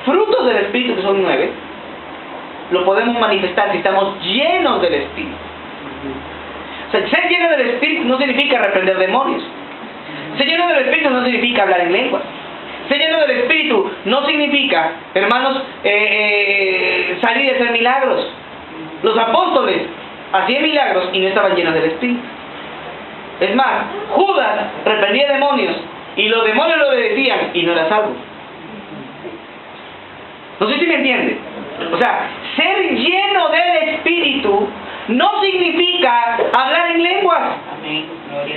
frutos del Espíritu, que son 9, lo podemos manifestar si estamos llenos del Espíritu. O sea, ser lleno del Espíritu no significa reprender demonios. Ser lleno del Espíritu no significa hablar en lenguas. Ser lleno del Espíritu no significa, hermanos, salir y hacer milagros. Los apóstoles hacían milagros y no estaban llenos del Espíritu. Es más, Judas reprendía demonios y los demonios lo obedecían y no era salvo. No sé si me entiende. O sea, ser lleno del Espíritu no significa hablar en lenguas. Amén.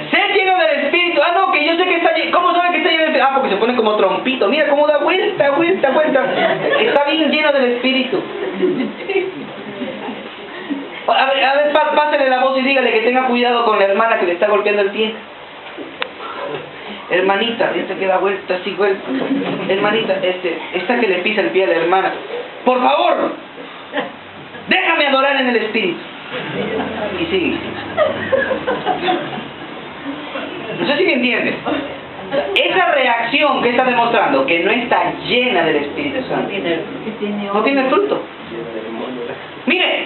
Ser lleno del Espíritu. Ah, no, que yo sé que está lleno. ¿Cómo sabe que está lleno del Espíritu? Ah, porque se pone como trompito. Mira cómo da vuelta, vuelta, vuelta. Está bien lleno del Espíritu. A ver, pásale la voz y dígale que tenga cuidado con la hermana que le está golpeando el pie. Hermanita, esta que da vuelta, así vuelta. Hermanita, esta que le pisa el pie a la hermana. Por favor, déjame adorar en el Espíritu. Y sigue. No sé si me entiendes. Esa reacción que está demostrando que no está llena del Espíritu Santo. No tiene fruto. Mire,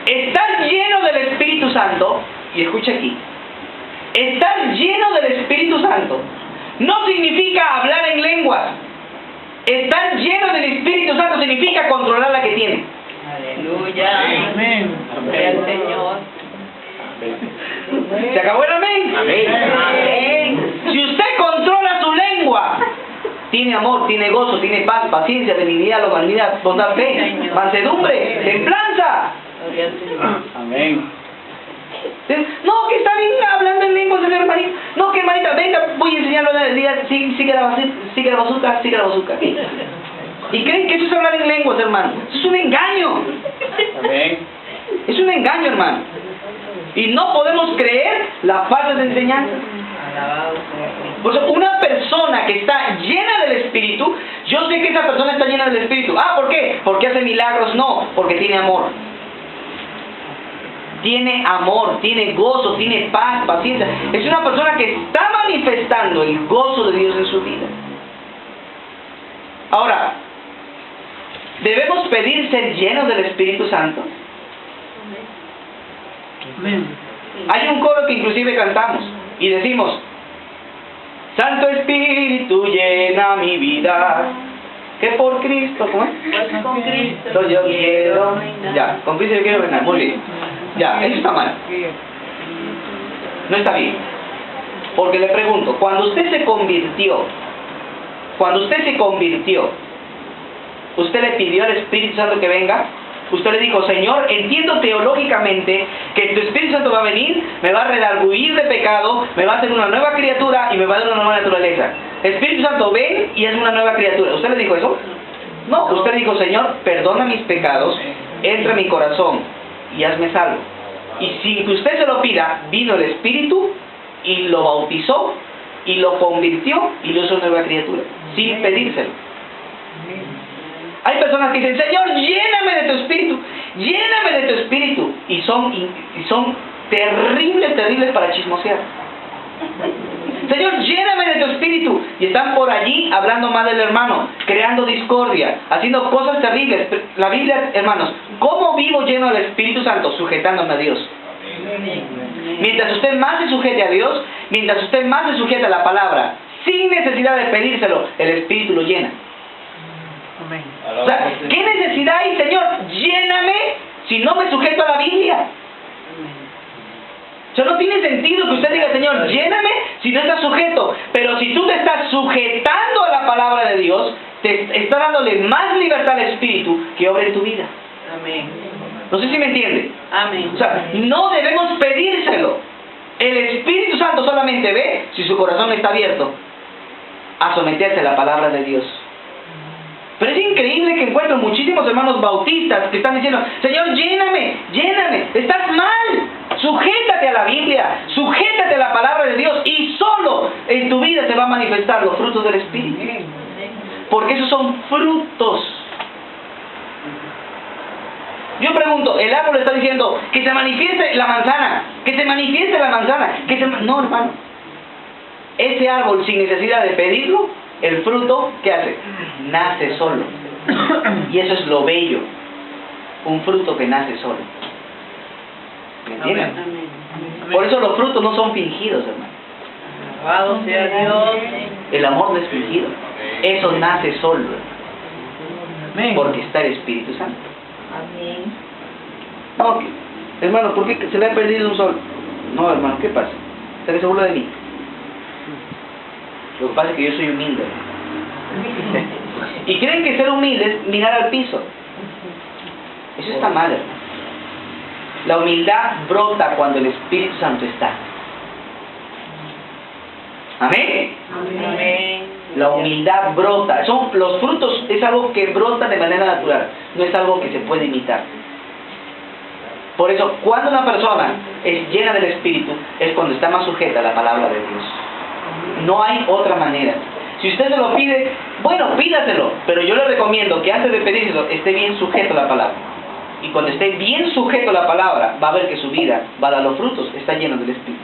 estar lleno del Espíritu Santo, y escucha aquí, estar lleno del Espíritu Santo no significa hablar en lenguas. Estar lleno del Espíritu Santo significa controlar la que tiene. Aleluya. Amén. Gloria al Señor. ¿Se acabó el amén? Amén. Si usted controla su lengua, tiene amor, tiene gozo, tiene paz, paciencia, benignidad, longanimidad, bondad, fe, mansedumbre, templanza. Gloria al Señor. Amén. No, que está bien hablando en lenguas el hermanito. No, que hermanita, venga, voy a enseñarlo en el día. Sigue la bazooka. ¿Y creen que eso es hablar en lenguas, hermano? Eso es un engaño. Amén. Es un engaño, hermano. Y no podemos creer las falsas enseñanzas. Alabado sea Cristo. Por eso, una persona que está llena del Espíritu, yo sé que esa persona está llena del Espíritu. Ah, ¿por qué? ¿Porque hace milagros? No, porque tiene amor. Tiene amor, tiene gozo, tiene paz, paciencia. Es una persona que está manifestando el gozo de Dios en su vida. Ahora, ¿debemos pedir ser llenos del Espíritu Santo? Amén. Hay un coro que inclusive cantamos y decimos: Santo Espíritu llena mi vida, que por Cristo, ¿cómo es? Pues con Cristo Yo quiero, reinar. ya, con Cristo yo quiero reinar, muy bien. Ya, eso está mal, no está bien. Porque le pregunto, cuando usted se convirtió, ¿usted le pidió al Espíritu Santo que venga? Usted le dijo: Señor, entiendo teológicamente que tu Espíritu Santo va a venir, me va a redarguir de pecado, me va a hacer una nueva criatura y me va a dar una nueva naturaleza. Espíritu Santo, ven y haz una nueva criatura. ¿Usted le dijo eso? No, usted le dijo: Señor, perdona mis pecados, entra en mi corazón y hazme salvo. Y sin que usted se lo pida, vino el Espíritu y lo bautizó y lo convirtió y lo hizo una nueva criatura, sin pedírselo. Hay personas que dicen: Señor, lléname de tu Espíritu, lléname de tu Espíritu, y son terribles para chismosear. Señor, lléname de tu Espíritu, y están por allí hablando mal del hermano, creando discordia, haciendo cosas terribles. La Biblia, hermanos, ¿cómo vivo lleno del Espíritu Santo? Sujetándome a Dios. Mientras usted más se sujete a Dios, mientras usted más se sujeta a la palabra, sin necesidad de pedírselo, el Espíritu lo llena. Amén. O sea, ¿qué necesidad hay, Señor? Lléname si no me sujeto a la Biblia. O sea, no tiene sentido que usted diga: Señor, lléname si no estás sujeto. Pero si tú te estás sujetando a la palabra de Dios, te está dándole más libertad al Espíritu que obra en tu vida. Amén. No sé si me entiende. Amén. O sea, no debemos pedírselo. El Espíritu Santo solamente ve si su corazón está abierto a someterse a la palabra de Dios. Pero es increíble que encuentro muchísimos hermanos bautistas que están diciendo: Señor, lléname, estás mal. Sujétate a la Biblia, sujétate a la palabra de Dios, y solo en tu vida se va a manifestar los frutos del Espíritu. Porque esos son frutos. Yo pregunto, el árbol está diciendo que se manifieste la manzana, que se manifieste la manzana, No, hermano. Ese árbol, sin necesidad de pedirlo, el fruto, ¿qué hace? Nace solo. Y eso es lo bello. Un fruto que nace solo. ¿Me entienden? Por eso los frutos no son fingidos, hermano. Alabado sea Dios. El amor no es fingido. Eso nace solo. Porque está el Espíritu Santo. Amén. No, hermano, ¿por qué se le ha perdido un sol? No, hermano, ¿qué pasa? ¿Está que se burla de mí? Lo que pasa es que yo soy humilde. Y creen que ser humilde es mirar al piso. Eso está mal, hermano. La humildad brota cuando el Espíritu Santo está. ¿Amén? Amén. La humildad brota. Los frutos es algo que brota de manera natural. No es algo que se puede imitar. Por eso, cuando una persona es llena del Espíritu, es cuando está más sujeta a la palabra de Dios. No hay otra manera. Si usted se lo pide, bueno, pídaselo. Pero yo le recomiendo que antes de pedírselo, esté bien sujeto a la palabra. Y cuando esté bien sujeto a la palabra, va a ver que su vida va a dar los frutos. Está lleno del Espíritu.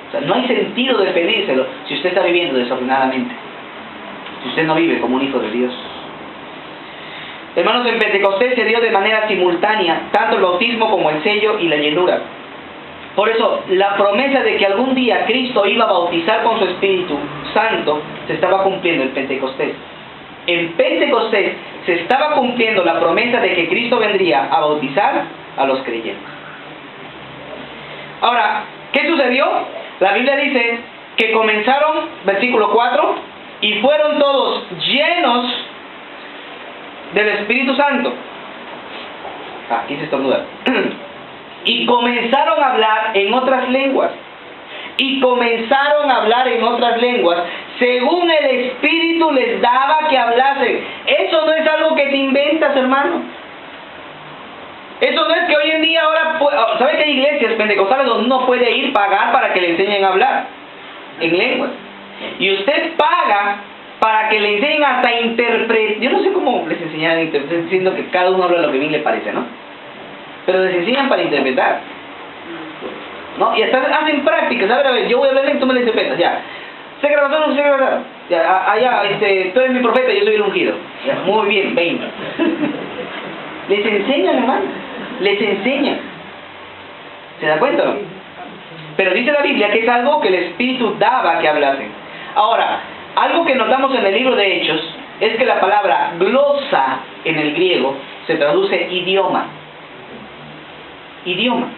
O sea, no hay sentido de pedírselo si usted está viviendo desordenadamente. Si usted no vive como un hijo de Dios. Hermanos, en Pentecostés se dio de manera simultánea tanto el bautismo como el sello y la llenura. Por eso, la promesa de que algún día Cristo iba a bautizar con su Espíritu Santo se estaba cumpliendo en Pentecostés. En Pentecostés se estaba cumpliendo la promesa de que Cristo vendría a bautizar a los creyentes. Ahora, ¿qué sucedió? La Biblia dice que comenzaron, versículo 4, y fueron todos llenos del Espíritu Santo. Aquí se estornuda. Y comenzaron a hablar en otras lenguas. Y comenzaron a hablar en otras lenguas, según el Espíritu les daba que hablasen. Eso no es algo que te inventas, hermano. Eso no es que hoy en día ahora, ¿sabe que hay iglesias pentecostales donde uno puede ir pagar para que le enseñen a hablar en lenguas? Y usted paga para que le enseñen hasta interpretar. Yo no sé cómo les enseñan a interpretar, diciendo que cada uno habla lo que bien le parece, ¿no? Pero les enseñan para interpretar, ¿no? Y hasta hacen prácticas. A ver, yo voy a hablar y tú me lo interpretas, ya. ¿Sé grabación o no sé grabación? Ya, allá, tú eres mi profeta y yo soy el ungido. Ya, muy bien, 20. Les enseñan, hermano. Les enseñan. ¿Se da cuenta, no? Pero dice la Biblia que es algo que el Espíritu daba que hablasen. Ahora, algo que notamos en el libro de Hechos es que la palabra glosa en el griego se traduce idioma. Idioma.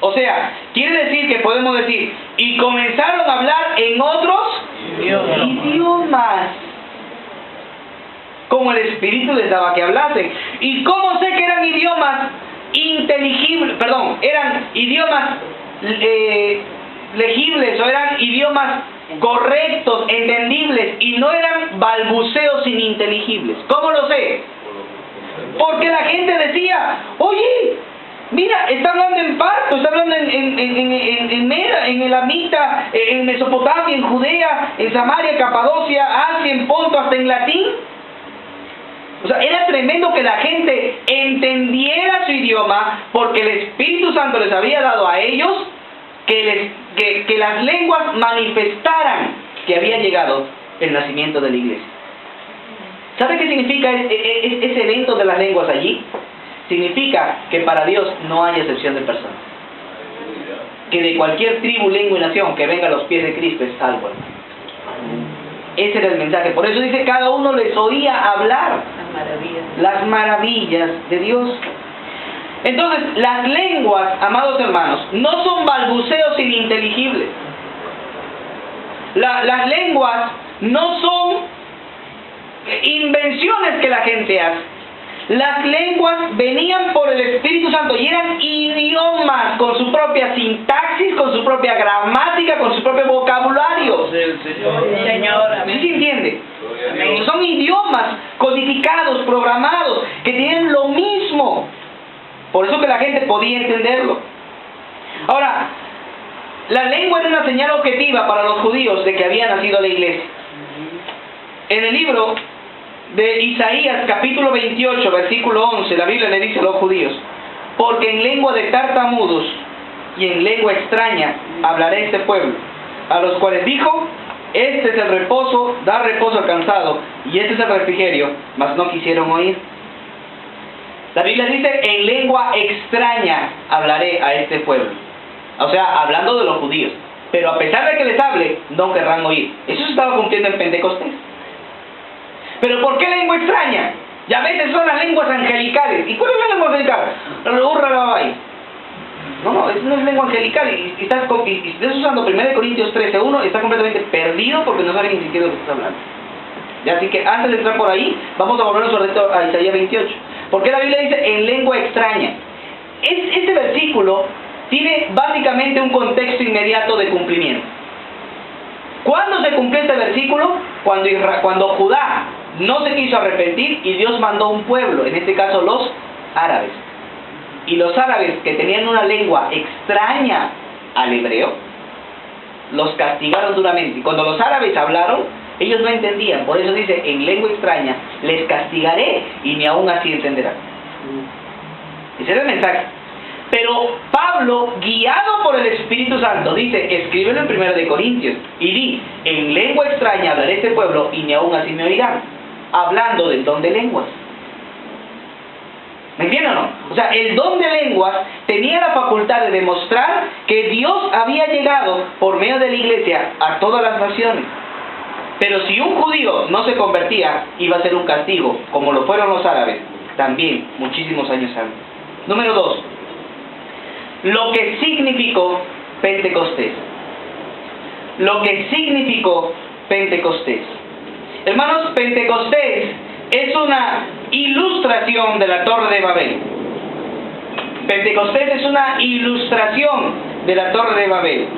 O sea, quiere decir que podemos decir, y comenzaron a hablar en otros idiomas, como el Espíritu les daba que hablasen. ¿Y cómo sé que eran idiomas inteligibles? Perdón, eran idiomas legibles, o eran idiomas correctos, entendibles, y no eran balbuceos ininteligibles. ¿Cómo lo sé? Porque la gente decía, oye, mira, está hablando en parto, está hablando en Mera, en Elamita, en Mesopotamia, en Judea, en Samaria, Capadocia, Asia, en Ponto, hasta en latín. O sea, era tremendo que la gente entendiera su idioma, porque el Espíritu Santo les había dado a ellos que las lenguas manifestaran que había llegado el nacimiento de la iglesia. ¿Sabe qué significa ese evento de las lenguas allí? Significa que para Dios no hay excepción de personas. Que de cualquier tribu, lengua y nación que venga a los pies de Cristo es salvo. Ese era el mensaje. Por eso dice, cada uno les oía hablar las maravillas de Dios. Entonces, las lenguas, amados hermanos, no son balbuceos ininteligibles. Las lenguas no son invenciones que la gente hace. Las lenguas venían por el Espíritu Santo y eran idiomas con su propia sintaxis, con su propia gramática, con su propio vocabulario. Señor, ¿Sí se entiende? Son idiomas codificados, programados, que tienen lo mismo. Por eso que la gente podía entenderlo. Ahora, la lengua era una señal objetiva para los judíos de que había nacido la iglesia. En el libro de Isaías capítulo 28, versículo 11, la Biblia le dice a los judíos: porque en lengua de tartamudos y en lengua extraña hablaré a este pueblo, a los cuales dijo: este es el reposo, da reposo al cansado, y este es el refrigerio, mas no quisieron oír. La Biblia dice: en lengua extraña hablaré a este pueblo. O sea, hablando de los judíos. Pero a pesar de que les hable, no querrán oír. Eso se estaba cumpliendo en Pentecostés. ¿Pero por qué lengua extraña? Y a veces son las lenguas angelicales. ¿Y cuál es la lengua angelical? No, eso no es lengua angelical. Y estás usando 1 Corintios 13:1, estás completamente perdido porque no sabes ni siquiera de lo que estás hablando. Y así que antes de entrar por ahí, vamos a volvernos sobre todo a Isaías 28. Porque la Biblia dice en lengua extraña. Este versículo tiene básicamente un contexto inmediato de cumplimiento. ¿Cuándo se cumplió este versículo? Cuando Judá no se quiso arrepentir y Dios mandó un pueblo, en este caso los árabes. Y los árabes, que tenían una lengua extraña al hebreo, los castigaron duramente. Y cuando los árabes hablaron, ellos no entendían. Por eso dice: en lengua extraña les castigaré y ni aún así entenderán. Ese era el mensaje. Pero Pablo, guiado por el Espíritu Santo, dice: escríbelo en 1 Corintios y di: en lengua extraña hablaré a este pueblo y ni aún así me oirán. Hablando del don de lenguas. ¿Me entienden o no? O sea, el don de lenguas tenía la facultad de demostrar que Dios había llegado por medio de la iglesia a todas las naciones. Pero si un judío no se convertía, iba a ser un castigo, como lo fueron los árabes, también muchísimos años antes. Número 2. Lo que significó Pentecostés. Lo que significó Pentecostés. Hermanos, Pentecostés es una ilustración de la Torre de Babel. Pentecostés es una ilustración de la Torre de Babel.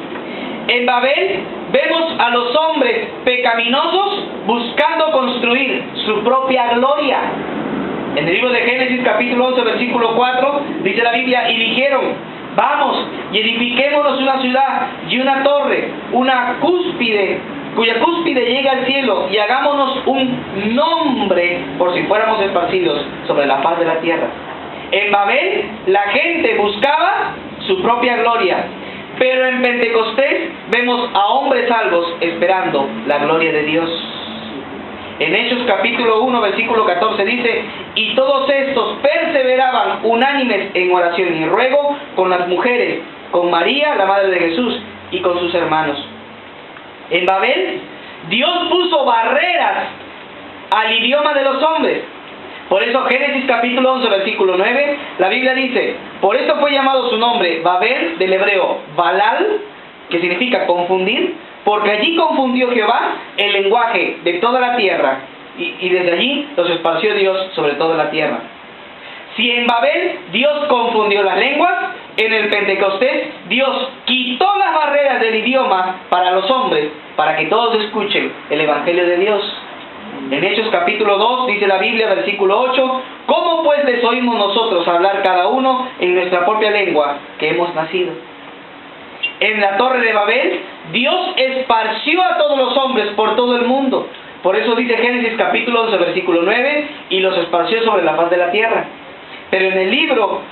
En Babel vemos a los hombres pecaminosos buscando construir su propia gloria. En el libro de Génesis capítulo 11 versículo 4 dice la Biblia: y dijeron: vamos y edifiquémonos una ciudad y una torre, una cúspide, cuya cúspide llegue al cielo, y hagámonos un nombre por si fuéramos esparcidos sobre la faz de la tierra. En Babel la gente buscaba su propia gloria, pero en Pentecostés vemos a hombres salvos esperando la gloria de Dios. En Hechos capítulo 1 versículo 14 dice: y todos estos perseveraban unánimes en oración y ruego con las mujeres, con María, la madre de Jesús, y con sus hermanos. En Babel, Dios puso barreras al idioma de los hombres. Por eso Génesis capítulo 11 versículo 9, la Biblia dice: por esto fue llamado su nombre Babel, del hebreo Balal, que significa confundir, porque allí confundió Jehová el lenguaje de toda la tierra, y desde allí los esparció Dios sobre toda la tierra. Si en Babel Dios confundió las lenguas, en el Pentecostés Dios quitó las barreras del idioma para los hombres, para que todos escuchen el Evangelio de Dios. En Hechos capítulo 2 dice la Biblia, versículo 8: ¿cómo pues les oímos nosotros hablar cada uno en nuestra propia lengua que hemos nacido? En la Torre de Babel, Dios esparció a todos los hombres por todo el mundo. Por eso dice Génesis capítulo 11, versículo 9: y los esparció sobre la faz de la tierra. Pero en el libro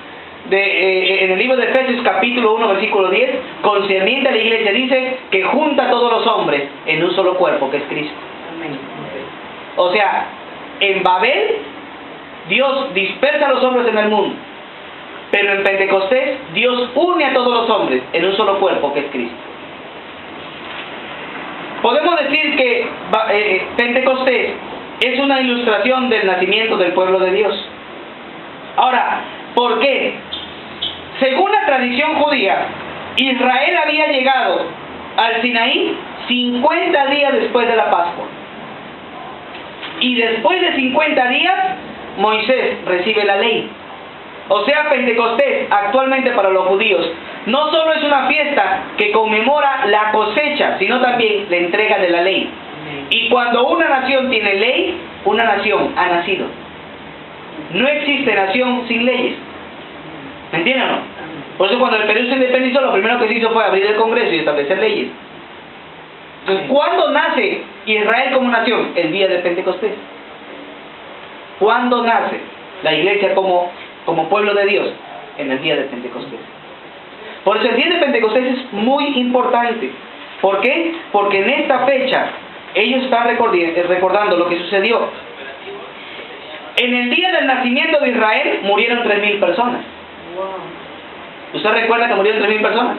de Efesios capítulo 1, versículo 10, concerniente a la iglesia, dice que junta a todos los hombres en un solo cuerpo, que es Cristo. O sea, en Babel, Dios dispersa a los hombres en el mundo. Pero en Pentecostés, Dios une a todos los hombres en un solo cuerpo, que es Cristo. Podemos decir que Pentecostés es una ilustración del nacimiento del pueblo de Dios. Ahora, ¿por qué? Según la tradición judía, Israel había llegado al Sinaí 50 días después de la Pascua. Y después de 50 días, Moisés recibe la ley. O sea, Pentecostés, actualmente para los judíos, no solo es una fiesta que conmemora la cosecha, sino también la entrega de la ley. Y cuando una nación tiene ley, una nación ha nacido. No existe nación sin leyes. ¿Me entienden o no? Por eso cuando el Perú se independizó, lo primero que se hizo fue abrir el Congreso y establecer leyes. Entonces, ¿cuándo nace Israel como nación? El día de Pentecostés. ¿Cuándo nace la iglesia como pueblo de Dios? En el día de Pentecostés. Por eso el día de Pentecostés es muy importante. ¿Por qué? Porque en esta fecha ellos están recordando lo que sucedió. En el día del nacimiento de Israel murieron 3.000 personas. ¿Usted recuerda que murieron 3.000 personas?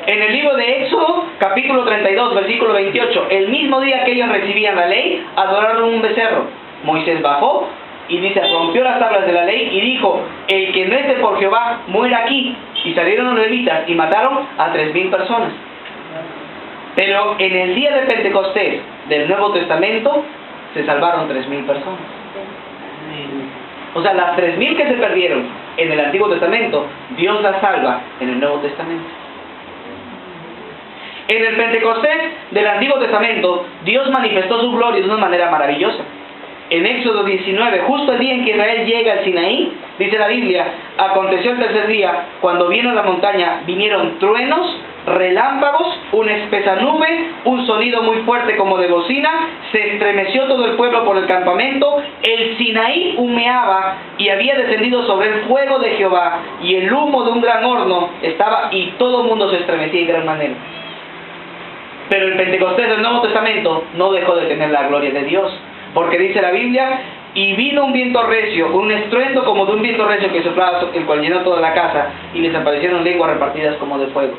En el libro de Éxodo, capítulo 32, versículo 28, el mismo día que ellos recibían la ley, adoraron un becerro. Moisés bajó y dice, rompió las tablas de la ley y dijo, el que no esté por Jehová, muera aquí. Y salieron los levitas y mataron a 3.000 personas. Pero en el día de Pentecostés del Nuevo Testamento, se salvaron 3.000 personas. O sea, las 3.000 que se perdieron en el Antiguo Testamento, Dios las salva en el Nuevo Testamento. En el Pentecostés del Antiguo Testamento, Dios manifestó su gloria de una manera maravillosa. En Éxodo 19, justo el día en que Israel llega al Sinaí, dice la Biblia, aconteció el tercer día, cuando vino a la montaña, vinieron truenos, relámpagos, una espesa nube, un sonido muy fuerte como de bocina, se estremeció todo el pueblo por el campamento, el Sinaí humeaba y había descendido sobre el fuego de Jehová, y el humo de un gran horno estaba, y todo el mundo se estremecía en gran manera. Pero el Pentecostés del Nuevo Testamento no dejó de tener la gloria de Dios, porque dice la Biblia, y vino un viento recio, un estruendo como de un viento recio que soplaba, el cual llenó toda la casa, y les aparecieron lenguas repartidas como de fuego.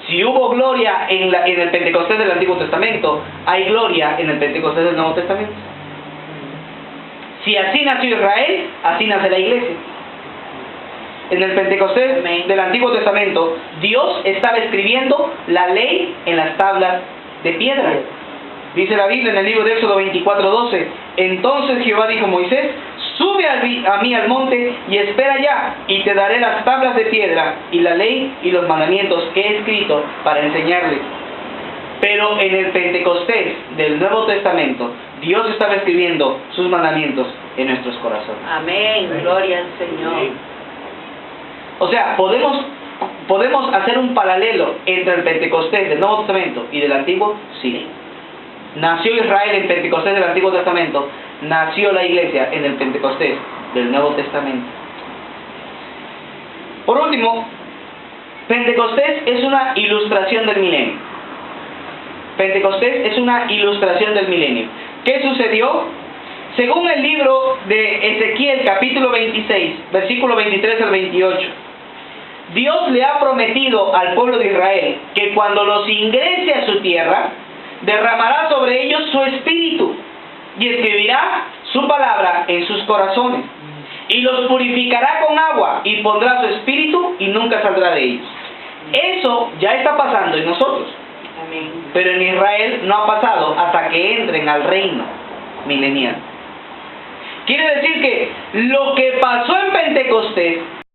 Si hubo gloria en el Pentecostés del Antiguo Testamento, hay gloria en el Pentecostés del Nuevo Testamento. Si así nació Israel, así nace la iglesia. En el Pentecostés del Antiguo Testamento, Dios estaba escribiendo la ley en las tablas de piedra. Dice la Biblia en el libro de Éxodo 24:12, entonces Jehová dijo a Moisés, sube a mí al monte y espera allá, y te daré las tablas de piedra y la ley y los mandamientos que he escrito para enseñarles. Pero en el Pentecostés del Nuevo Testamento, Dios estaba escribiendo sus mandamientos en nuestros corazones. Amén, gloria al Señor. O sea, podemos hacer un paralelo entre el Pentecostés del Nuevo Testamento y del Antiguo, sí. Nació Israel en Pentecostés del Antiguo Testamento, nació la iglesia en el Pentecostés del Nuevo Testamento. Por último, Pentecostés es una ilustración del milenio. Pentecostés es una ilustración del milenio. ¿Qué sucedió? Según el libro de Ezequiel, capítulo 26, versículo 23 al 28, Dios le ha prometido al pueblo de Israel que cuando los ingrese a su tierra, derramará sobre ellos su espíritu y escribirá su palabra en sus corazones y los purificará con agua y pondrá su espíritu y nunca saldrá de ellos. Eso ya está pasando en nosotros. Amén. Pero en Israel no ha pasado hasta que entren al reino milenial. Quiere decir que lo que pasó en Pentecostés